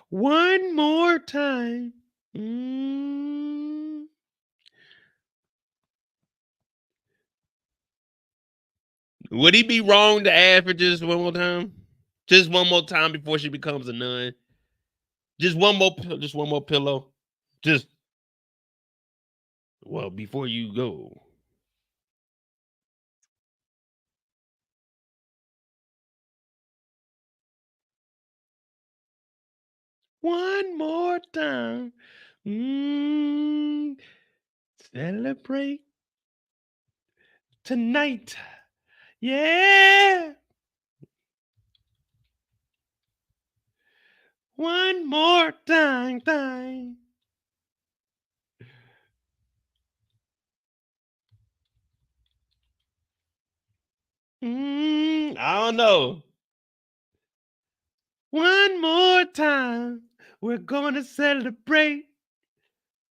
One more time. Would he be wrong to ask for just one more time? Just one more time before she becomes a nun? Just one more pillow. Just, well, before you go. One more time. Celebrate tonight. Yeah. One more time. I don't know. One more time. We're going to celebrate.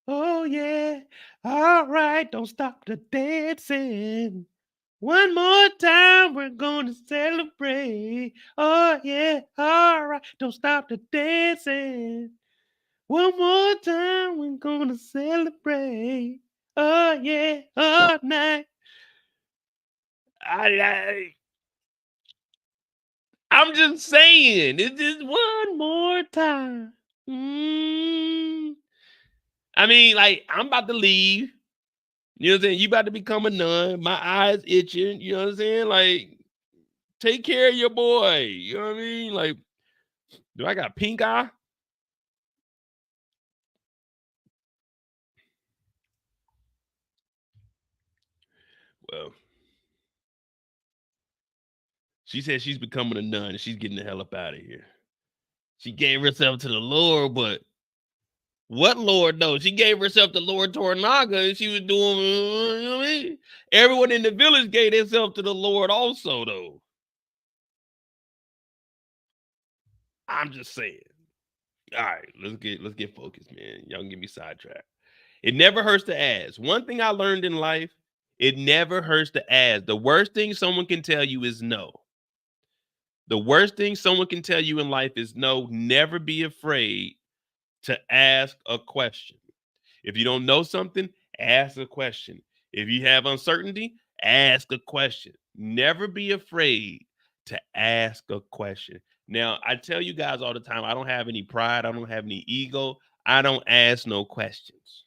Oh, yeah. All right. Don't stop the dancing. One more time. We're going to celebrate. Oh, yeah. All right. Don't stop the dancing. One more time. We're going to celebrate. Oh, yeah. All night. I'm just saying. It's just one more time. I mean, like, I'm about to leave. You know what I'm saying? You about to become a nun. My eyes itching. You know what I'm saying? Like, take care of your boy. You know what I mean? Like, do I got pink eye? Well, she said she's becoming a nun and she's getting the hell up out of here. She gave herself to the Lord, but what Lord though? She gave herself to Lord Toranaga and she was doing, you know what I mean? Everyone in the village gave themselves to the Lord also, though. I'm just saying. All right, let's get focused, man. Y'all can get me sidetracked. It never hurts to ask. One thing I learned in life, it never hurts to ask. The worst thing someone can tell you is no. The worst thing someone can tell you in life is no. Never be afraid to ask a question. If you don't know something, ask a question. If you have uncertainty, ask a question. Never be afraid to ask a question. Now, I tell you guys all the time, I don't have any pride. I don't have any ego. I don't ask no questions.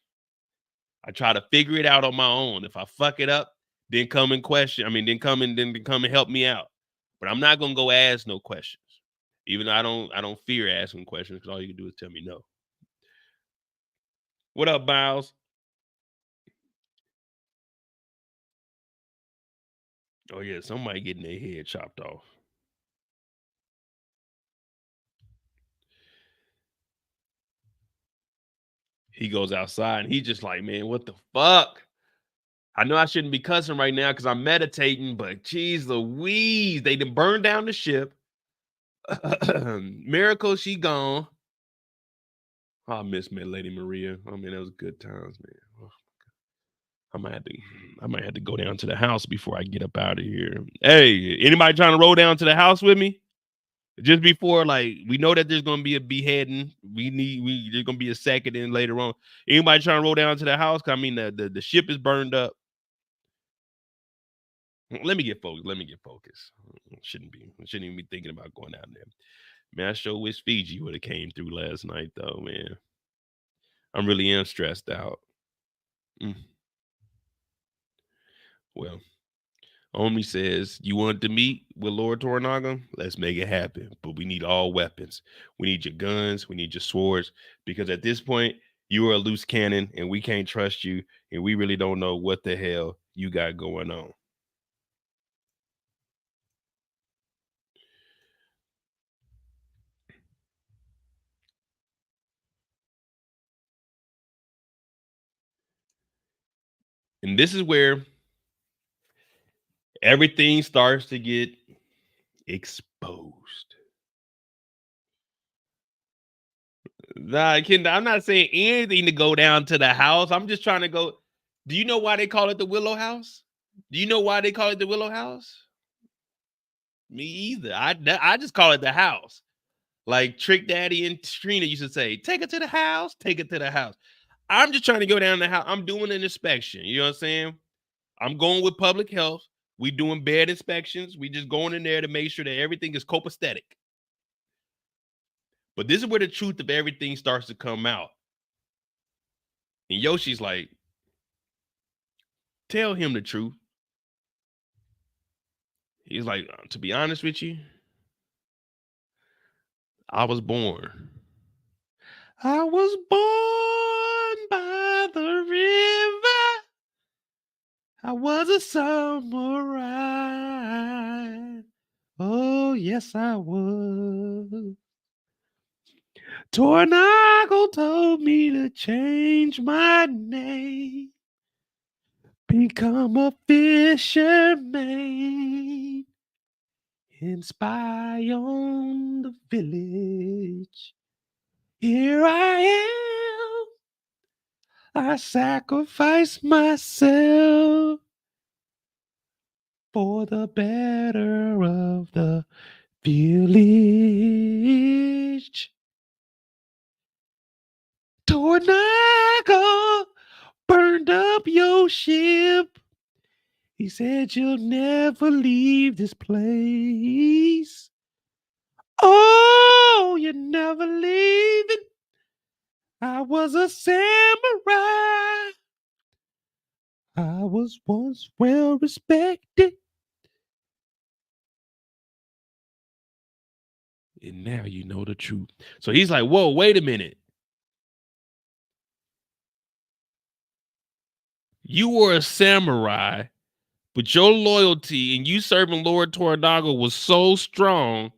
I try to figure it out on my own. If I fuck it up, then come and question. I mean, then come and help me out. But I'm not gonna go ask no questions. Even though I don't fear asking questions because all you can do is tell me no. What up, Miles? Oh yeah, somebody getting their head chopped off. He goes outside and he's just like, man, what the fuck? I know I shouldn't be cussing right now because I'm meditating, but geez Louise, they done burned down the ship. Miracle, she gone. I miss my Lady Maria. I mean, that was good times, man. Oh, I might have to go down to the house before I get up out of here. Hey, anybody trying to roll down to the house with me? Just before, like, we know that there's gonna be a beheading. There's gonna be a second in later on. Anybody trying to roll down to the house? 'Cause I mean, the ship is burned up. Let me get focused. Shouldn't even be thinking about going down there. Man, I sure wish Fiji would have came through last night, though, man. I'm really am stressed out. Mm. Well, Omi says, you want to meet with Lord Toranaga? Let's make it happen. But we need all weapons. We need your guns. We need your swords. Because at this point, you are a loose cannon and we can't trust you. And we really don't know what the hell you got going on. And this is where everything starts to get exposed. Nah, I'm not saying anything to go down to the house. I'm just trying to go. Do you know why they call it the Willow House? Do you know why they call it the Willow House? Me either. I just call it the house. Like Trick Daddy and Trina used to say, take it to the house, take it to the house. I'm just trying to go down the house. I'm doing an inspection. You know what I'm saying? I'm going with public health. We doing bed inspections. We just going in there to make sure that everything is copacetic. But this is where the truth of everything starts to come out. And Yoshi's like, tell him the truth. He's like, to be honest with you, I was born. I was born by the river. I was a samurai. Oh, yes, I was. Toranaga told me to change my name, become a fisherman, and spy on the village. Here I am. I sacrifice myself for the better of the village. Toranaga burned up your ship. He said you'll never leave this place. Oh, you're never leaving. I was a samurai. I was once well respected. And now you know the truth. So he's like, whoa, wait a minute. You were a samurai, but your loyalty and you serving Lord Toranaga was so strong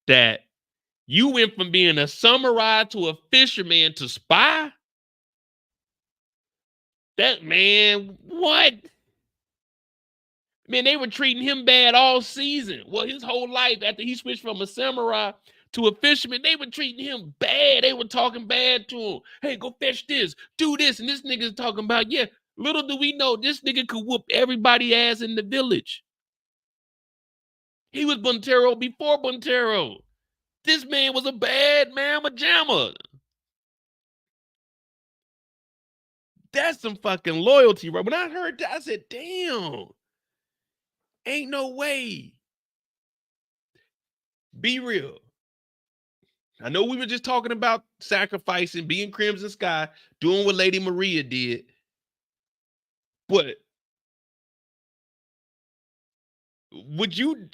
that you went from being a samurai to a fisherman to spy? That man, what? Man, they were treating him bad all season. Well, his whole life after he switched from a samurai to a fisherman, they were treating him bad. They were talking bad to him. Hey, go fetch this, do this. And this nigga's talking about, yeah, little do we know, this nigga could whoop everybody ass in the village. He was Buntero before Buntero. This man was a bad mamma jamma. That's some fucking loyalty, right? When I heard that, I said, damn. Ain't no way. Be real. I know we were just talking about sacrificing, being Crimson Sky, doing what Lady Maria did. But would you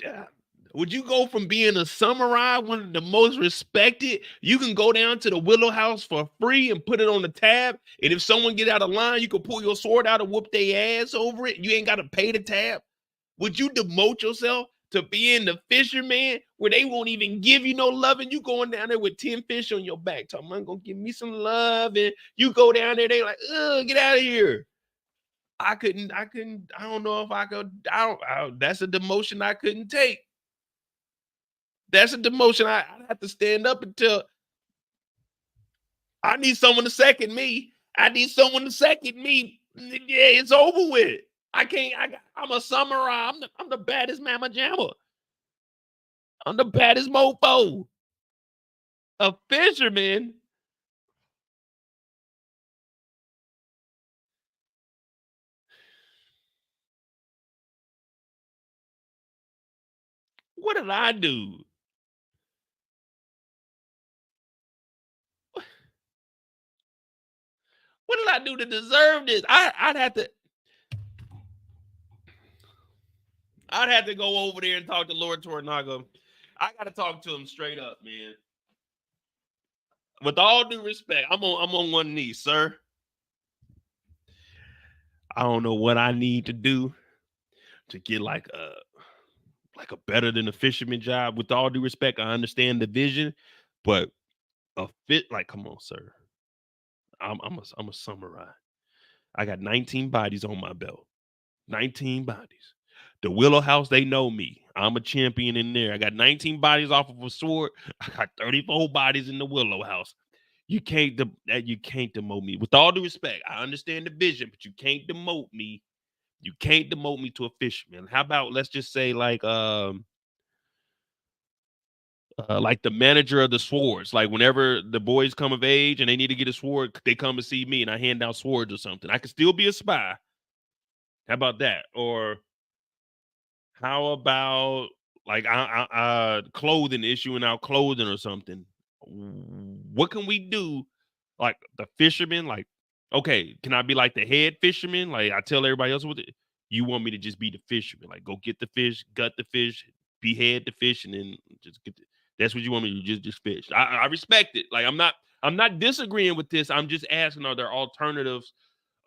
go from being a samurai, one of the most respected? You can go down to the Willow House for free and put it on the tab. And if someone get out of line, you can pull your sword out and whoop their ass over it. You ain't got to pay the tab. Would you demote yourself to being the fisherman where they won't even give you no love and you going down there with 10 fish on your back talking, I'm gonna give me some love, and you go down there, they like, get out of here. I don't know if I could, that's a demotion I couldn't take. That's a demotion I'd have to stand up until I need someone to second me. I need someone to second me. Yeah, it's over with. I can't. I'm a samurai. I'm the baddest mama jamma. I'm the baddest mofo. A fisherman. What did I do? What did I do to deserve this? I'd have to go over there and talk to Lord Toranaga. I got to talk to him straight up, man. With all due respect, I'm on one knee, sir. I don't know what I need to do to get like a better than a fisherman job. With all due respect, I understand the vision, but a fit like, come on, sir. I'm a samurai. I got 19 bodies on my belt. 19 bodies. The Willow House, they know me. I'm a champion in there. I got 19 bodies off of a sword. I got 34 bodies in the Willow House. You can't demote me. With all due respect, I understand the vision, but you can't demote me. You can't demote me to a fisherman. How about let's just say like like the manager of the swords. Like whenever the boys come of age and they need to get a sword, they come and see me and I hand out swords or something. I can still be a spy. How about that? Or how about like clothing, issuing out clothing or something? What can we do? Like the fisherman, like, okay, can I be like the head fisherman? Like I tell everybody else what you want me to just be the fisherman, like go get the fish, gut the fish, behead the fish, and then just get that's what you want me to just fish. I respect it. Like I'm not disagreeing with this. I'm just asking, are there alternatives?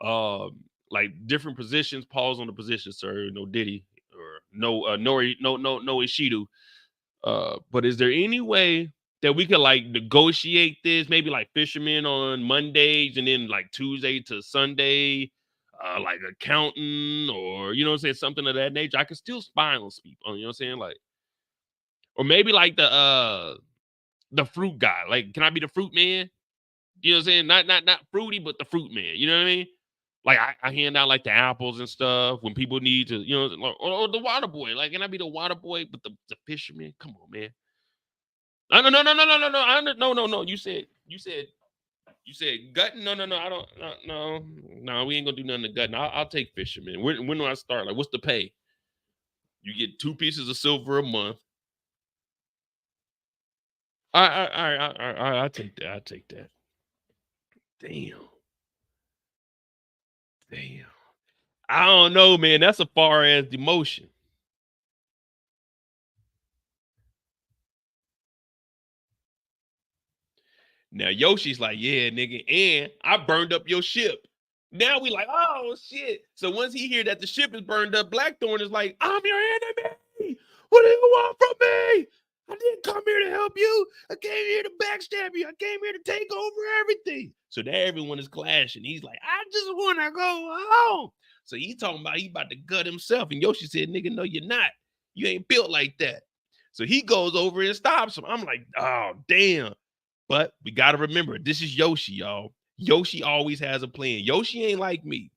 Like different positions, pause on the position, sir. No Diddy or no Ishidu. But is there any way that we could like negotiate this? Maybe like fishermen on Mondays and then like Tuesday to Sunday, like accountant or you know what I'm saying, something of that nature. I could still spy on people, you know what I'm saying? Like, or maybe like the fruit guy. Like, can I be the fruit man? You know what I'm saying? Not fruity, but the fruit man. You know what I mean? Like I hand out like the apples and stuff when people need to, you know, or the water boy. Like, can I be the water boy, but the fisherman? Come on, man. No. You said gutting. No. I don't. No. We ain't gonna do nothing to gutting. I'll take fisherman. When do I start? Like, what's the pay? You get 2 pieces of silver a month. I take that. I take that. Damn. Damn. I don't know, man. That's as far as demotion. Now Yoshi's like, yeah, nigga, and I burned up your ship. Now we like, oh shit. So once he hear that the ship is burned up, Blackthorn is like, I'm your enemy. What do you want from me? I didn't come here to help you. I came here to backstab you. I came here to take over everything. So now everyone is clashing. He's like, I just want to go home. So he talking about he about to gut himself. And Yoshi said, nigga, no, you're not. You ain't built like that. So he goes over and stops him. I'm like, oh, damn. But we got to remember, this is Yoshi, y'all. Yoshi always has a plan. Yoshi ain't like me.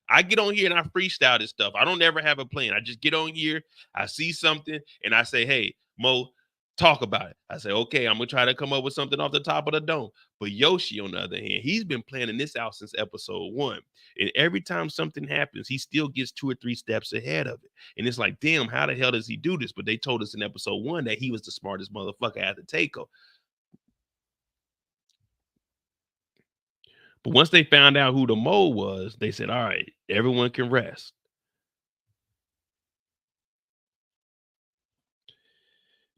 I get on here and I freestyle this stuff. I don't ever have a plan. I just get on here, I see something, and I say, hey, Mo, talk about it. I say, okay, I'm going to try to come up with something off the top of the dome. But Yoshi, on the other hand, he's been planning this out since episode 1. And every time something happens, he still gets 2 or 3 steps ahead of it. And it's like, damn, how the hell does he do this? But they told us in episode 1 that he was the smartest motherfucker at the takeover. But once they found out who the mole was, they said, all right, everyone can rest.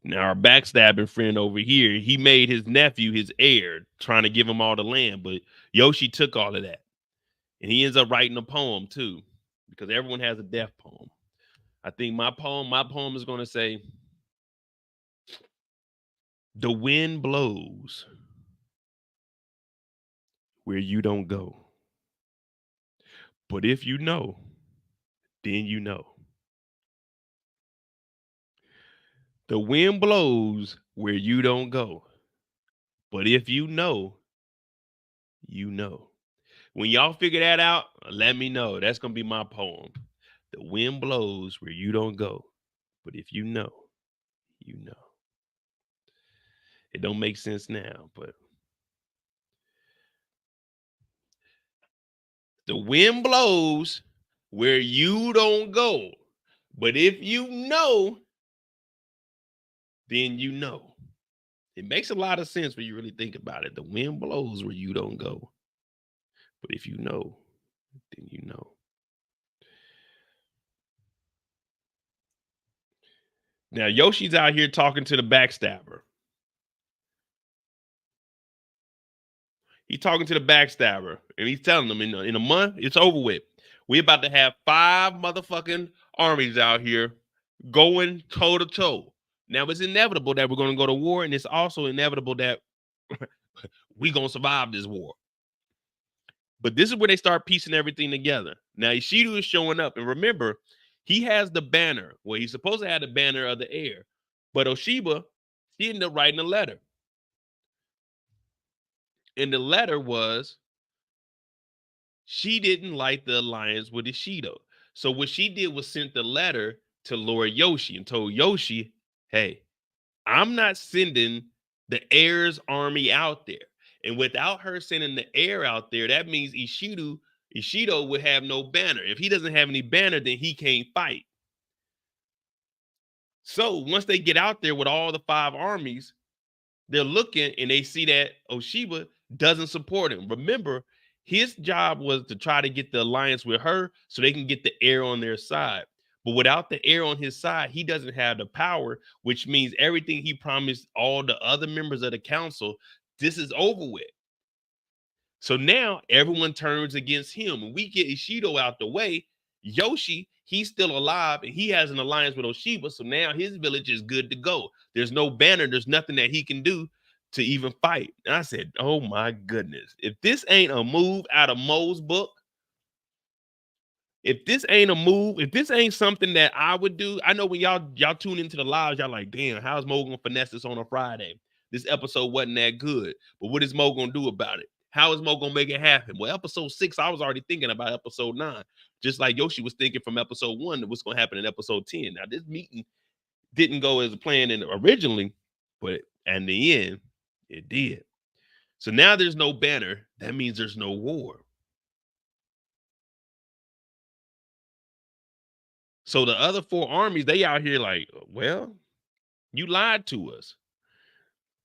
Now, our backstabbing friend over here, he made his nephew his heir, trying to give him all the land. But Yoshi took all of that. And he ends up writing a poem, too, because everyone has a death poem. I think my poem is going to say, the wind blows where you don't go. But if you know, then you know. The wind blows where you don't go. But if you know, you know. When y'all figure that out, let me know. That's going to be my poem. The wind blows where you don't go. But if you know, you know. It don't make sense now, but the wind blows where you don't go. But if you know, then you know. It makes a lot of sense when you really think about it. The wind blows where you don't go. But if you know, then you know. Now, Yoshi's out here talking to the backstabber. He's talking to the backstabber, and he's telling them in a month, it's over with. We're about to have 5 motherfucking armies out here going toe to toe. Now, it's inevitable that we're going to go to war, and it's also inevitable that we're going to survive this war. But this is where they start piecing everything together. Now, Ishido is showing up, and remember, he has the banner. Well, he's supposed to have the banner of the heir, but Oshiba, she ended up writing a letter. And the letter was, she didn't like the alliance with Ishido. So what she did was sent the letter to Lord Yoshii and told Yoshii, hey, I'm not sending the heir's army out there. And without her sending the heir out there, that means Ishido would have no banner. If he doesn't have any banner, then he can't fight. So once they get out there with all the 5 armies, they're looking and they see that Oshiba doesn't support him. Remember, his job was to try to get the alliance with her so they can get the heir on their side. But without the heir on his side, he doesn't have the power, which means everything he promised all the other members of the council, this is over with. So now everyone turns against him. When we get Ishido out the way, Yoshii, he's still alive and he has an alliance with Oshiba. So now his village is good to go. There's no banner. There's nothing that he can do to even fight. And I said, oh my goodness. If this ain't a move out of Mo's book, if this ain't a move, if this ain't something that I would do, I know when y'all tune into the lives, y'all like, damn, how's Mo gonna finesse this on a Friday? This episode wasn't that good. But what is Mo gonna do about it? How is Mo gonna make it happen? Well, episode 6, I was already thinking about episode 9, just like Yoshii was thinking from episode 1 what's gonna happen in episode 10. Now, this meeting didn't go as planned originally, but in the end, it did. So now there's no banner. That means there's no war. So the other 4 armies, they out here like, well, you lied to us.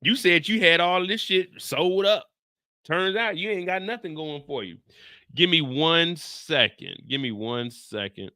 You said you had all this shit sold up. Turns out you ain't got nothing going for you. Give me 1 second. Give me 1 second.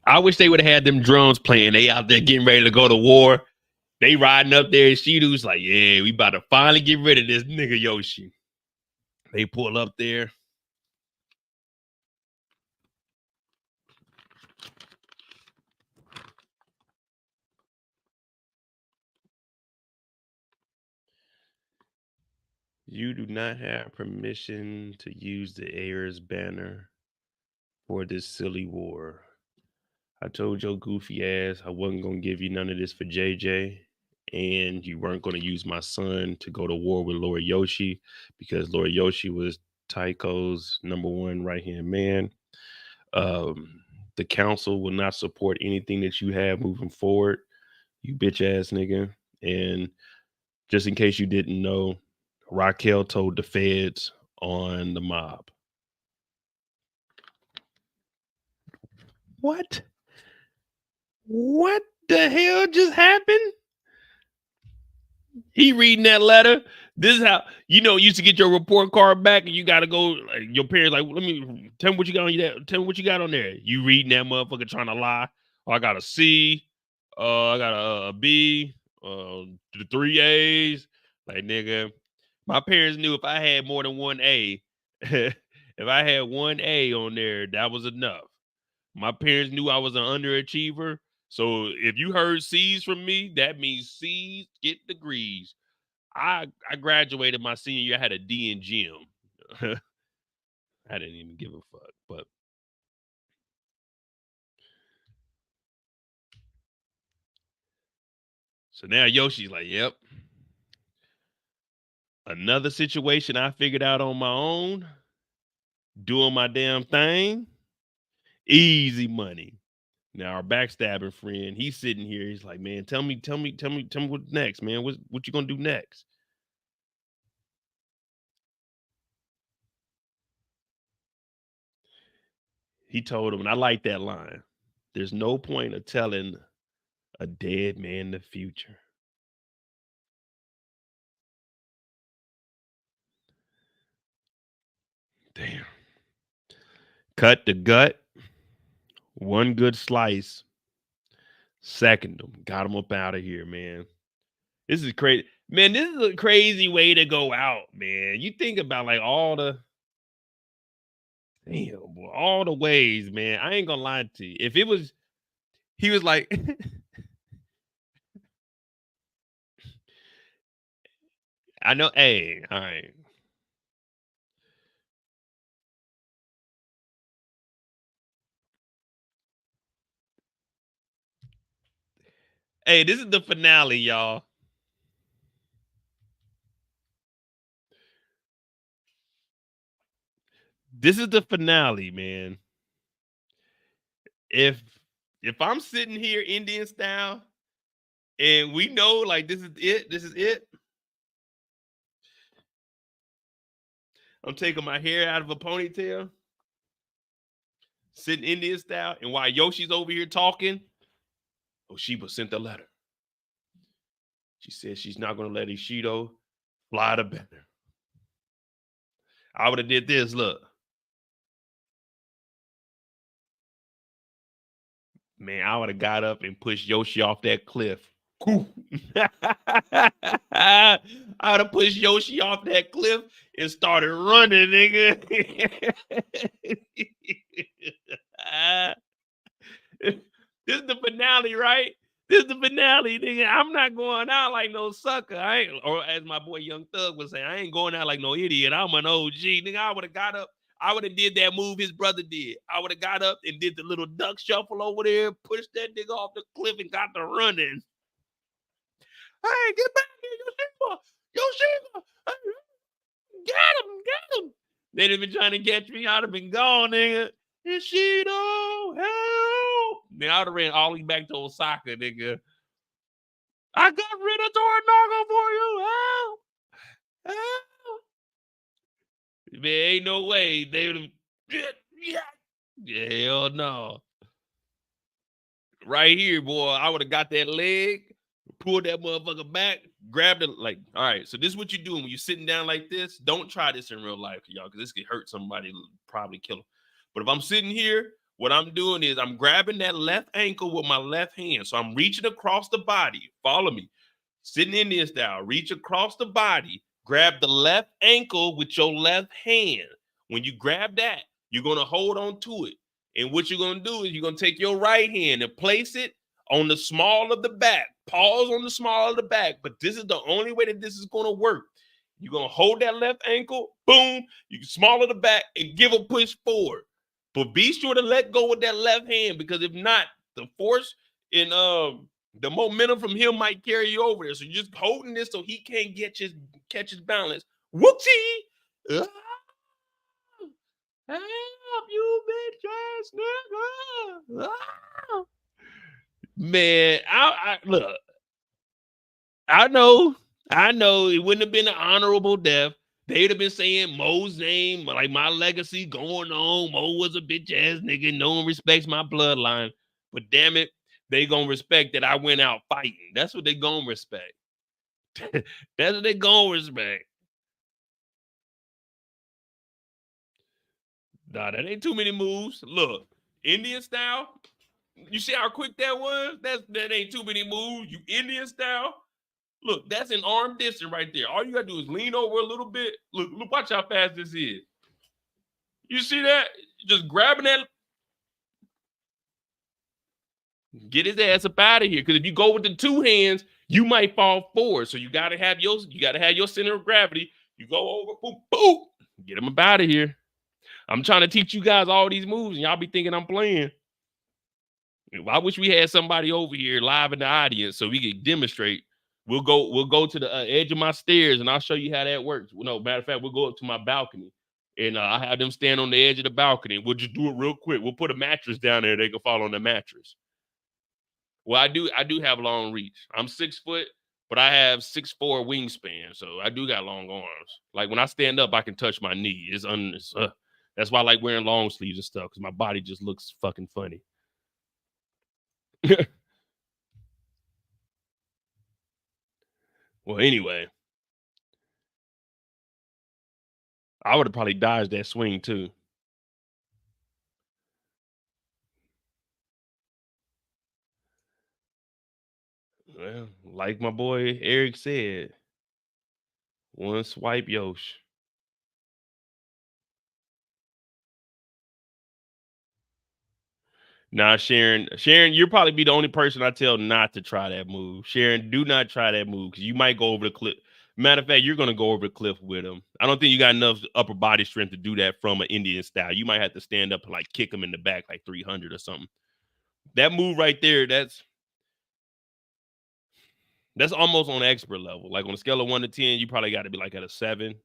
I wish they would have had them drums playing. They out there getting ready to go to war. They riding up there and Shido's like, yeah, we about to finally get rid of this nigga Yoshii. They pull up there. You do not have permission to use the heir's banner for this silly war. I told your goofy ass I wasn't going to give you none of this for JJ, and you weren't going to use my son to go to war with Lord Yoshii, because Lord Yoshii was Taiko's #1 right-hand man. The council will not support anything that you have moving forward, you bitch ass nigga. And just in case you didn't know, Raquel told the feds on the mob. What? What the hell just happened? He reading that letter. This is how, you used to get your report card back and you got to go, like, your parents like, let me, tell me what you got on you. Tell me what you got on there. You reading that motherfucker trying to lie. Oh, I got a C. I got a B. The 3 A's. Like, nigga, my parents knew if I had more than one A, if I had one A on there, that was enough. My parents knew I was an underachiever. So if you heard C's from me, that means C's get degrees. I graduated my senior year. I had a D in gym. I didn't even give a fuck. But so now Yoshi's like, yep. Another situation I figured out on my own, doing my damn thing. Easy money. Now our backstabbing friend, he's sitting here. He's like, man, tell me what's next, man. What you gonna do next? He told him, and I like that line. There's no point of telling a dead man the future. Damn. Cut the gut. One good slice. Second them. Got him up out of here, man. This is crazy. Man, this is a crazy way to go out, man. You think about like all the ways, man. I ain't gonna lie to you. If it was, he was like, I know, hey, all right. Hey, this is the finale, y'all. This is the finale, man. If I'm sitting here Indian style and we know like this is it. I'm taking my hair out of a ponytail, sitting Indian style, and while Yoshi's over here talking, Oshiba sent the letter. She said she's not going to let Ishido fly the banner. I would have did this. Look, man, I would have got up and pushed Yoshi off that cliff. I would have pushed Yoshi off that cliff and started running, nigga. This is the finale, right? This is the finale, nigga. I'm not going out like no sucker. I ain't, or as my boy Young Thug was saying, I ain't going out like no idiot. I'm an OG, nigga. I would have got up. I would have did that move his brother did. I would have got up and did the little duck shuffle over there, pushed that nigga off the cliff and got to running. Hey, get back here, Yoshima! Get him! They'd have been trying to catch me. I'd have been gone, nigga. Ishido, help! Then I would have ran all the way back to Osaka, nigga. I got rid of Toranaga for you. Help! Help! Man, ain't no way. They would have. Hell no. Right here, boy. I would have got that leg, pulled that motherfucker back, grabbed it. Like, all right, so this is what you're doing when you're sitting down like this. Don't try this in real life, y'all, because this could hurt somebody, probably kill them. But if I'm sitting here, what I'm doing is I'm grabbing that left ankle with my left hand. So I'm reaching across the body. Follow me. Sitting Indian style. Reach across the body. Grab the left ankle with your left hand. When you grab that, you're going to hold on to it. And what you're going to do is you're going to take your right hand and place it on the small of the back. Pause on the small of the back. But this is the only way that this is going to work. You're going to hold that left ankle, boom, you can smaller the back and give a push forward. But be sure to let go with that left hand, because if not, the force and the momentum from him might carry you over there. So you're just holding this so he can't catch his balance. Whoopsie! Help you, bitch ass nigga! Man, I look. I know it wouldn't have been an honorable death. They'd have been saying Mo's name, like my legacy going on. Mo was a bitch ass nigga. No one respects my bloodline. But damn it, they gonna respect that I went out fighting. That's what they gonna respect. That's what they gonna respect. Nah, that ain't too many moves. Look, Indian style. You see how quick that was? That ain't too many moves. You Indian style. Look, that's an arm distance right there. All you gotta do is lean over a little bit. Look, watch how fast this is. You see that? Just grabbing that. Get his ass up out of here. Because if you go with the two hands, you might fall forward. So you gotta have your center of gravity. You go over, boop, boop. Get him up out of here. I'm trying to teach you guys all these moves, and y'all be thinking I'm playing. I wish we had somebody over here live in the audience so we could demonstrate. We'll go to the edge of my stairs, and I'll show you how that works. No, matter of fact, we'll go up to my balcony, and I have them stand on the edge of the balcony. We'll just do it real quick. We'll put a mattress down there. They can fall on the mattress. Well, I do have long reach. I'm 6 foot, but I have 6'4" wingspan, so I do got long arms. Like when I stand up, I can touch my knee. That's why I like wearing long sleeves and stuff, because my body just looks fucking funny. Well, anyway, I would have probably dodged that swing too. Well, like my boy Eric said, one swipe Yosh. Nah, Sharon, you'll probably be the only person I tell not to try that move. Sharon, do not try that move, because you might go over the cliff. Matter of fact, you're going to go over the cliff with him. I don't think you got enough upper body strength to do that from an Indian style. You might have to stand up and like kick him in the back like 300 or something. That move right there, that's almost on expert level. Like on a scale of 1 to 10, you probably got to be like at a 7.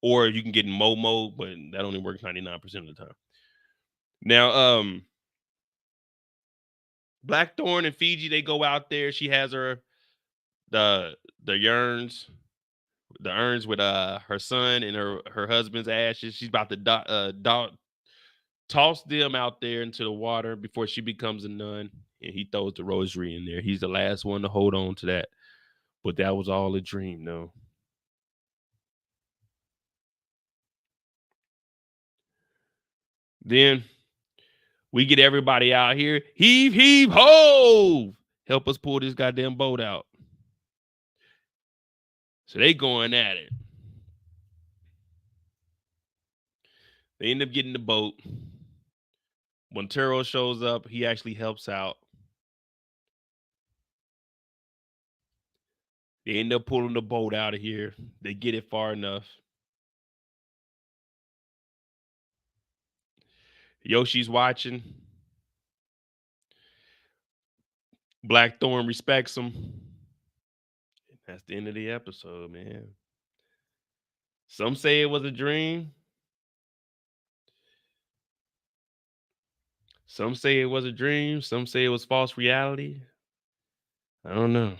Or you can get in Mo mode, but that only works 99% of the time. Now, Blackthorn and Fiji, they go out there. She has the urns with her son and her husband's ashes. She's about to toss them out there into the water before she becomes a nun, and he throws the rosary in there. He's the last one to hold on to that, but that was all a dream, though. Then we get everybody out here. Heave, heave, ho! Help us pull this goddamn boat out. So they going at it. They end up getting the boat. Montero shows up. He actually helps out. They end up pulling the boat out of here. They get it far enough. Yoshi's watching. Blackthorn respects him. That's the end of the episode, man. Some say it was a dream. Some say it was a dream. Some say it was false reality. I don't know.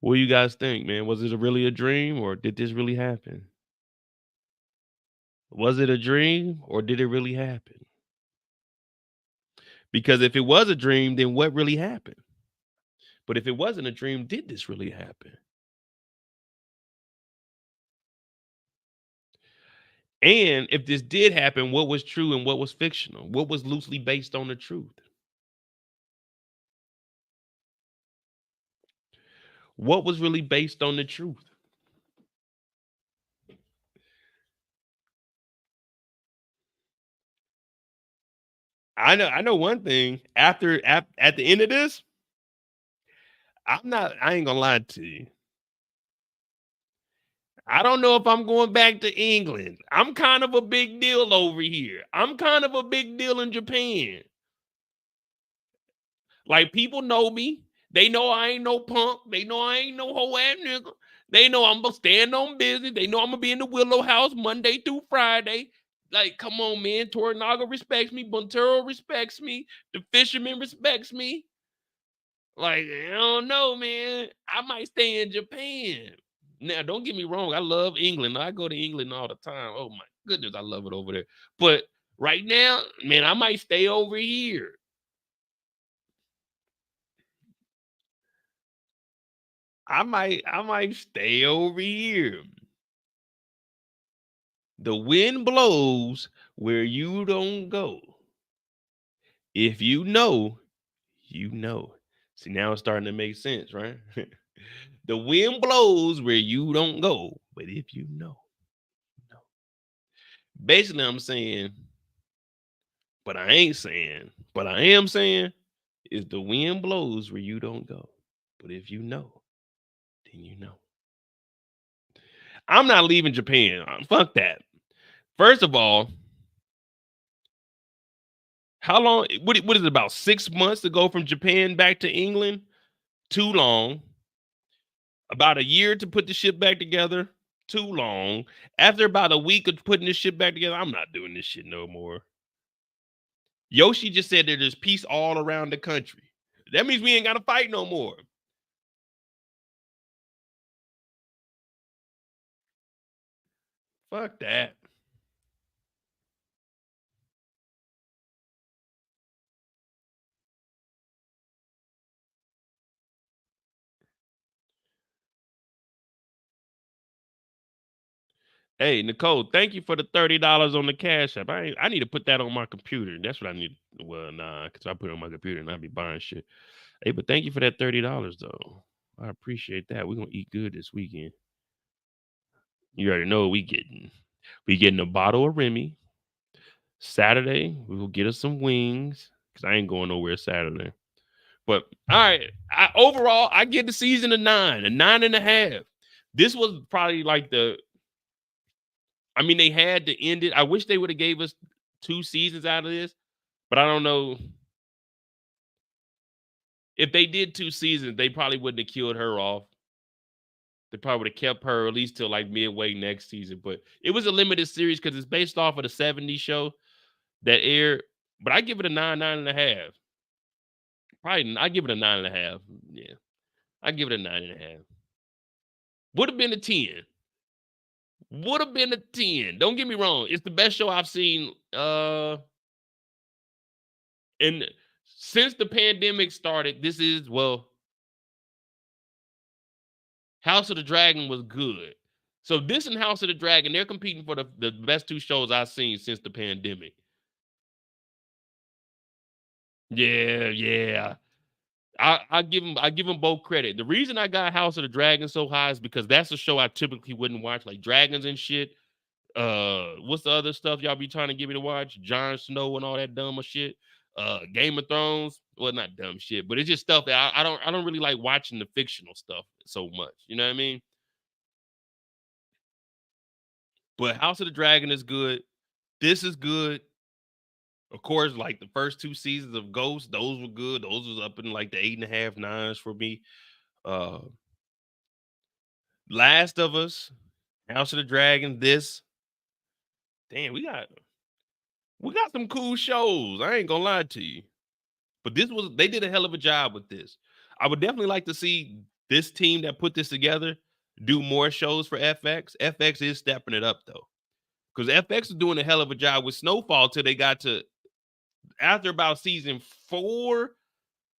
What do you guys think, man? Was it really a dream, or did this really happen? Was it a dream, or did it really happen? Because if it was a dream, then what really happened? But if it wasn't a dream, did this really happen? And if this did happen, what was true and what was fictional? What was loosely based on the truth? What was really based on the truth? I know one thing. At the end of this, I ain't gonna lie to you. I don't know if I'm going back to England. I'm kind of a big deal over here. I'm kind of a big deal in Japan. Like, people know me. They know I ain't no punk. They know I ain't no hoe ass nigga. They know I'm gonna stand on business. They know I'm gonna be in the Willow House Monday through Friday. Like, come on, man. Toranaga respects me. Montero respects me. The fisherman respects me. Like, I don't know, man. I might stay in Japan. Now, don't get me wrong. I love England. I go to England all the time. Oh my goodness, I love it over there. But right now, man, I might stay over here. I might stay over here. The wind blows where you don't go. If you know, you know. See, now it's starting to make sense, right? The wind blows where you don't go, but if you know, you know. Basically, I'm saying, but I ain't saying, but I am saying, is the wind blows where you don't go. But if you know, then you know. I'm not leaving Japan. Fuck that. First of all, how long? What is it, about 6 months to go from Japan back to England? Too long. About a year to put the shit back together? Too long. After about a week of putting this shit back together, I'm not doing this shit no more. Yoshii just said that there's peace all around the country. That means we ain't got to fight no more. Fuck that. Hey, Nicole, thank you for the $30 on the Cash App. I need to put that on my computer. That's what I need. Well, nah, because I put it on my computer and I be buying shit. Hey, but thank you for that $30 though. I appreciate that. We're gonna eat good this weekend. You already know what we getting. We getting a bottle of Remy. Saturday, we will get us some wings. Because I ain't going nowhere Saturday. But all right. Overall, I give the season a 9, a 9.5. This was probably like I mean, they had to end it. I wish they would have gave us 2 seasons out of this, but I don't know. If they did 2 seasons, they probably wouldn't have killed her off. They probably would have kept her at least till like midway next season. But it was a limited series because it's based off of the 70s show that aired. But I give it a 9, 9.5. Probably, I give it a 9.5. Yeah, I give it a 9.5. Would have been a 10. Would have been a 10. Don't get me wrong. It's the best show I've seen. And since the pandemic started, this is, well, House of the Dragon was good. So this and House of the Dragon, they're competing for the best 2 shows I've seen since the pandemic. Yeah. I give them both credit. The reason I got House of the Dragon so high is because that's a show I typically wouldn't watch, like dragons and shit. What's the other stuff y'all be trying to get me to watch? Jon Snow and all that dumb shit. Game of Thrones. Well, not dumb shit, but it's just stuff that I don't really like watching the fictional stuff so much. You know what I mean? But House of the Dragon is good. This is good. Of course, like the first 2 seasons of Ghost, those were good. Those was up in like the 8.5, 9s for me. Uh Last of Us, House of the Dragon, this. Damn, we got some cool shows. I ain't gonna lie to you. But they did a hell of a job with this. I would definitely like to see this team that put this together do more shows for FX. FX is stepping it up though. Because FX is doing a hell of a job with Snowfall till they got to after about season 4.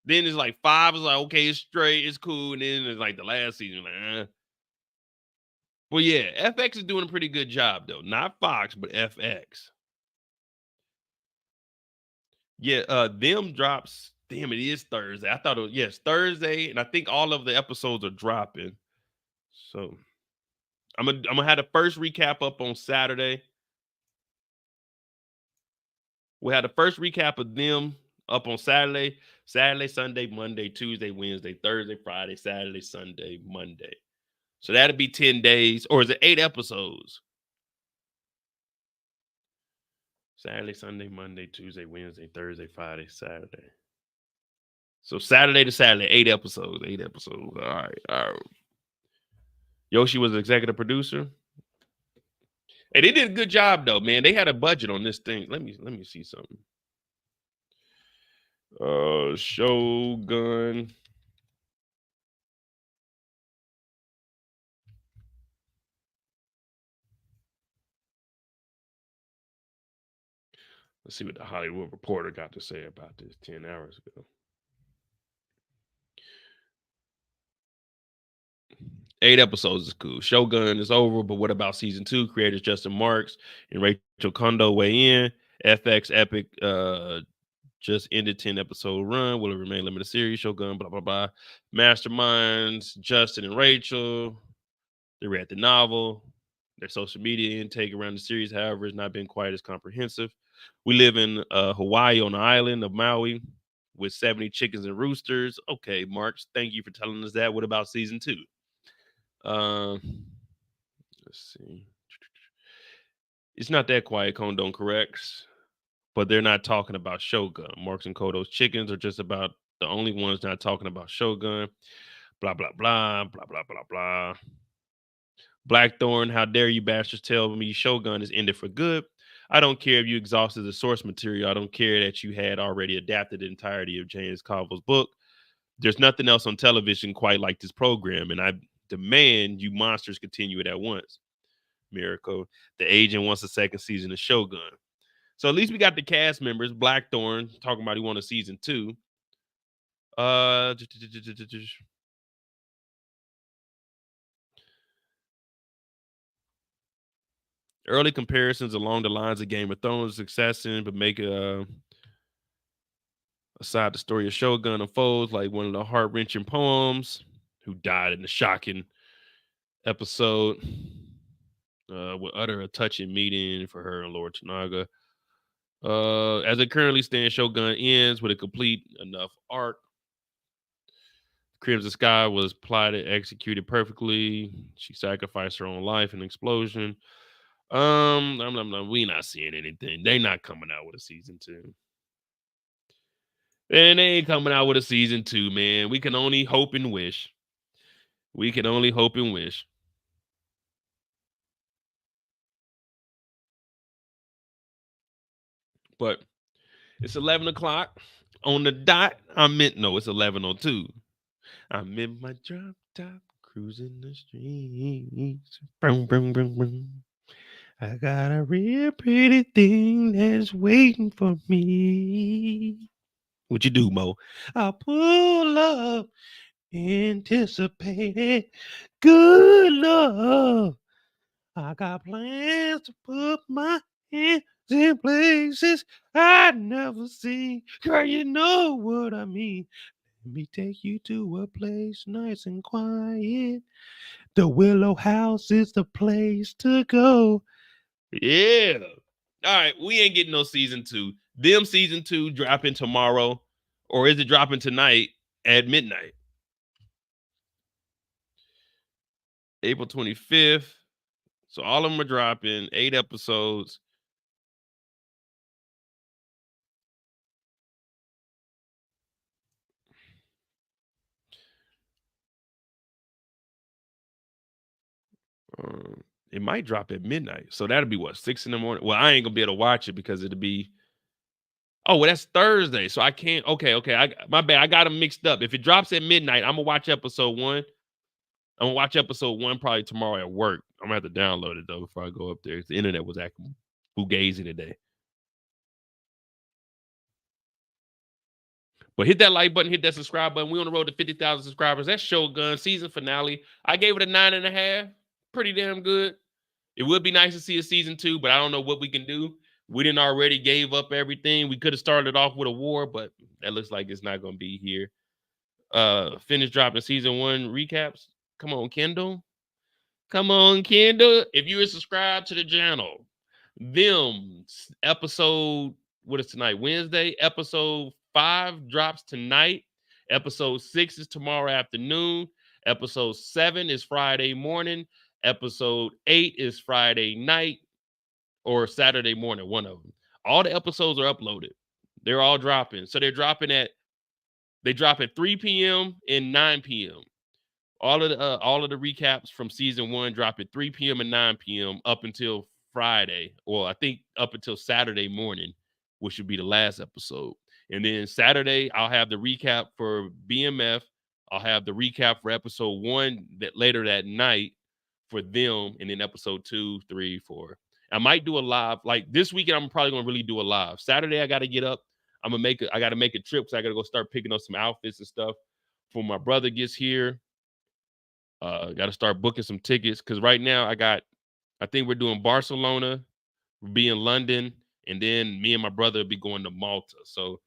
Then it's like 5 is like, okay, it's straight, it's cool. And then it's like the last season, like, Well, yeah, FX is doing a pretty good job though. Not Fox, but FX. Yeah, them drops. Damn, it is Thursday. I thought it was, yes, Thursday, and I think all of the episodes are dropping. So I'm gonna have the first recap up on Saturday. We'll have the first recap of them up on Saturday, Sunday, Monday, Tuesday, Wednesday, Thursday, Friday, Saturday, Sunday, Monday. So that'd be 10 days, or is it 8 episodes? Saturday, Sunday, Monday, Tuesday, Wednesday, Thursday, Friday, Saturday. So Saturday to Saturday, 8 episodes. 8 episodes. All right. All right. Yoshii was the executive producer. Hey, they did a good job though, man. They had a budget on this thing. Let me see something. Shogun. Let's see what the Hollywood Reporter got to say about this 10 hours ago. 8 episodes is cool. Shogun is over, but what about season 2? Creators Justin Marks and Rachel Kondo weigh in. FX Epic just ended 10 episode run. Will it remain limited series? Shogun, blah, blah, blah. Masterminds, Justin and Rachel. They read the novel. Their social media intake around the series, however, has not been quite as comprehensive. We live in Hawaii on the island of Maui with 70 chickens and roosters. Okay, Marks, thank you for telling us that. What about season 2? Let's see. It's not that quiet, Kondo corrects, but they're not talking about Shogun. Marks and Kodo's chickens are just about the only ones not talking about Shogun. Blah, blah, blah, blah, blah, blah, blah. Blackthorn, how dare you bastards tell me Shogun is ended for good? I don't care if you exhausted the source material. I don't care that you had already adapted the entirety of James Clavell's book. There's nothing else on television quite like this program, and I demand you monsters continue it at once. Miracle. The agent wants a second season of Shogun. So at least we got the cast members. Blackthorn talking about he wants a season 2. Early comparisons along the lines of Game of Thrones succession, but make aside the story of Shogun unfolds like one of the heart-wrenching poems. Who died in the shocking episode? Will utter a touching meeting for her and Lord Toranaga. As it currently stands, Shogun ends with a complete enough arc. Crimson Sky was plotted, executed perfectly. She sacrificed her own life in an explosion. We not seeing anything. They not coming out with a season 2. And they ain't coming out with a season 2, man. We can only hope and wish. We can only hope and wish. But it's 11 o'clock on the dot. It's 11:02. I'm in my drop top, cruising the streets. Boom, boom, boom, boom. I got a real pretty thing that's waiting for me. What you do, Mo? I pull up, anticipated good love. I got plans to put my hands in places I'd never seen. Girl, you know what I mean. Let me take you to a place nice and quiet. The Willow House is the place to go. Yeah. All right, we ain't getting no season 2. Them season 2 dropping tomorrow, or is it dropping tonight at midnight? April 25th. So all of them are dropping 8 episodes. It might drop at midnight. So that'll be what, 6 in the morning? Well, I ain't gonna be able to watch it because it'll be. Oh, well, that's Thursday. So I can't. Okay. My bad. I got them mixed up. If it drops at midnight, I'm gonna watch episode 1. I'm gonna watch episode 1 probably tomorrow at work. I'm gonna have to download it though before I go up there. The internet was acting fugazi today. But hit that like button, hit that subscribe button. We on the road to 50,000 subscribers. That's Shogun season finale. I gave it a 9.5. Pretty damn good. It would be nice to see a season 2, but I don't know what we can do. We didn't already gave up everything. We could have started off with a war, but that looks like it's not gonna be here. Finish dropping season 1 recaps. Come on, Kendall. Come on, Kendall. If you are subscribed to the channel, them episode, what is tonight? Wednesday. Episode 5 drops tonight. Episode 6 is tomorrow afternoon. Episode 7 is Friday morning. Episode 8 is Friday night or Saturday morning, one of them. All the episodes are uploaded. They're all dropping. So they drop at 3 p.m. and 9 p.m. All of the recaps from season 1 drop at 3 p.m. and 9 p.m. up until Friday, or I think up until Saturday morning, which would be the last episode. And then Saturday, I'll have the recap for BMF. I'll have the recap for episode 1 that later that night for them, and then episode 2, 3, 4. I might do a live. Like this weekend, I'm probably gonna really do a live. Saturday, I gotta get up. I gotta make a trip, so I gotta go start picking up some outfits and stuff before my brother gets here. Got to start booking some tickets because right now I think we're doing Barcelona, we'll be in London, and then me and my brother will be going to Malta. So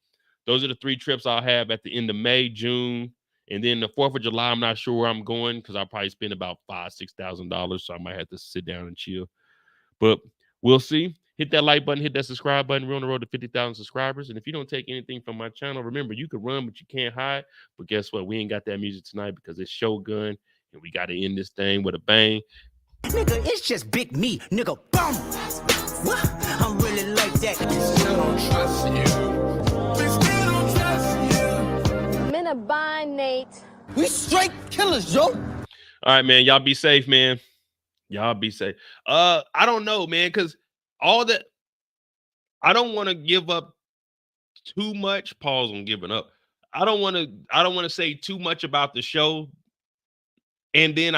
those are the 3 trips I'll have at the end of May, June, and then the 4th of July. I'm not sure where I'm going because I'll probably spend about $5,000-$6,000, so I might have to sit down and chill. But we'll see. Hit that like button, hit that subscribe button. We're on the road to 50,000 subscribers. And if you don't take anything from my channel, remember, you can run, but you can't hide. But guess what? We ain't got that music tonight because it's Shogun, and we got to end this thing with a bang. Nigga, it's just big me, nigga. Boom. What? I'm really like that. Still don't trust you. We still don't trust you. Men are buying, Nate. We straight killers, yo. All right, man. Y'all be safe, man. Y'all be safe. I don't know, man, because I don't want to give up too much. Pause on giving up. I don't want to say too much about the show. And then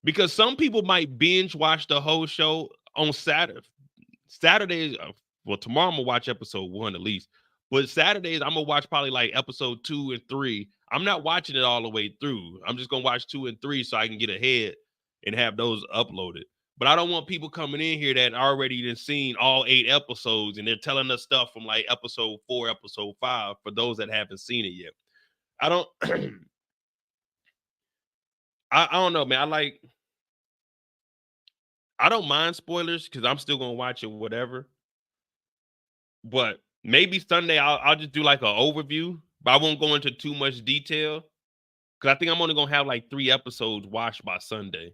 because some people might binge watch the whole show on Saturday. Saturdays, well, tomorrow I'm gonna watch episode 1 at least. But Saturdays, I'm gonna watch probably like episode 2 and 3. I'm not watching it all the way through. I'm just gonna watch 2 and 3 so I can get ahead and have those uploaded. But I don't want people coming in here that already done seen all 8 episodes and they're telling us stuff from like episode 4, episode 5 for those that haven't seen it yet. I don't I don't know, man. I don't mind spoilers because I'm still gonna watch it, whatever. But maybe Sunday I'll just do like an overview, but I won't go into too much detail because I think I'm only gonna have like 3 episodes watched by Sunday.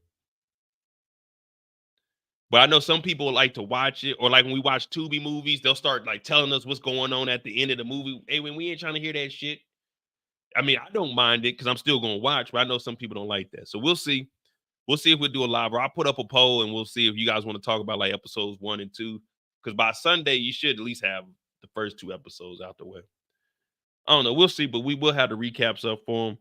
But I know some people like to watch it, or like when we watch Tubi movies, they'll start like telling us what's going on at the end of the movie. Hey, when we ain't trying to hear that shit. I mean, I don't mind it because I'm still gonna watch, but I know some people don't like that. So we'll see. We'll see if we'll do a live, or I'll put up a poll and we'll see if you guys want to talk about like episodes 1 and 2. Because by Sunday, you should at least have the first 2 episodes out the way. I don't know. We'll see, but we will have the recaps up for them.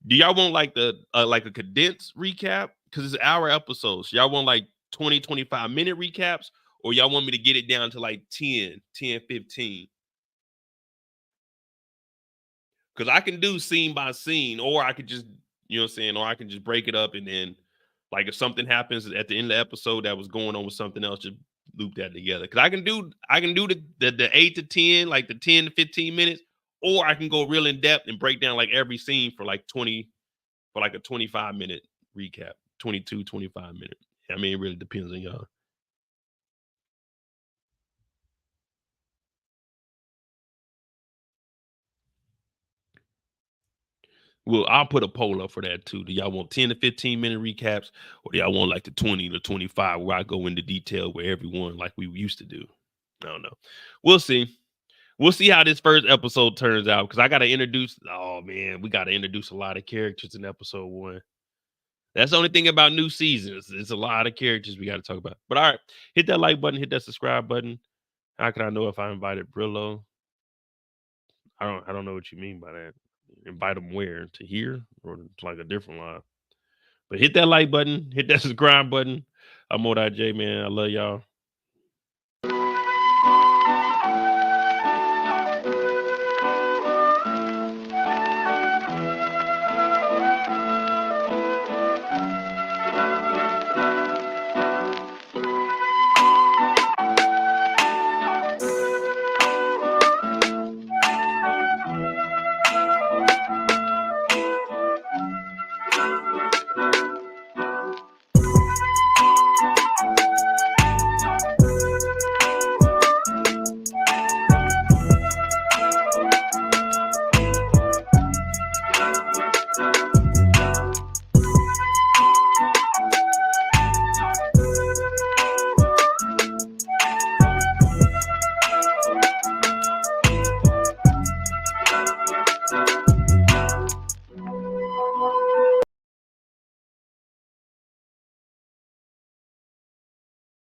Do y'all want like a condensed recap? Because it's hour episodes. Y'all want like 20, 25 minute recaps, or y'all want me to get it down to like 10, 15? Because I can do scene by scene, or I could just, you know what I'm saying, or I can just break it up and then, like, if something happens at the end of the episode that was going on with something else, just loop that together. Because I can do the 8 to 10, like the 10 to 15 minutes, or I can go real in depth and break down like every scene for like a 25-minute recap, 22, 25 minutes. I mean, it really depends on y'all. Well, I'll put a poll up for that too. Do y'all want 10 to 15 minute recaps, or do y'all want like the 20 to 25 where I go into detail with everyone like we used to do? I don't know. We'll see. We'll see how this first episode turns out because I got to introduce. Oh man, we got to introduce a lot of characters in episode 1. That's the only thing about new seasons. It's a lot of characters we got to talk about. But all right, hit that like button, hit that subscribe button. How can I know if I invited Brillo? I don't know what you mean by that. Invite them where? To here or to like a different live? But hit that like button, hit that subscribe button. I'm J, man. I love y'all.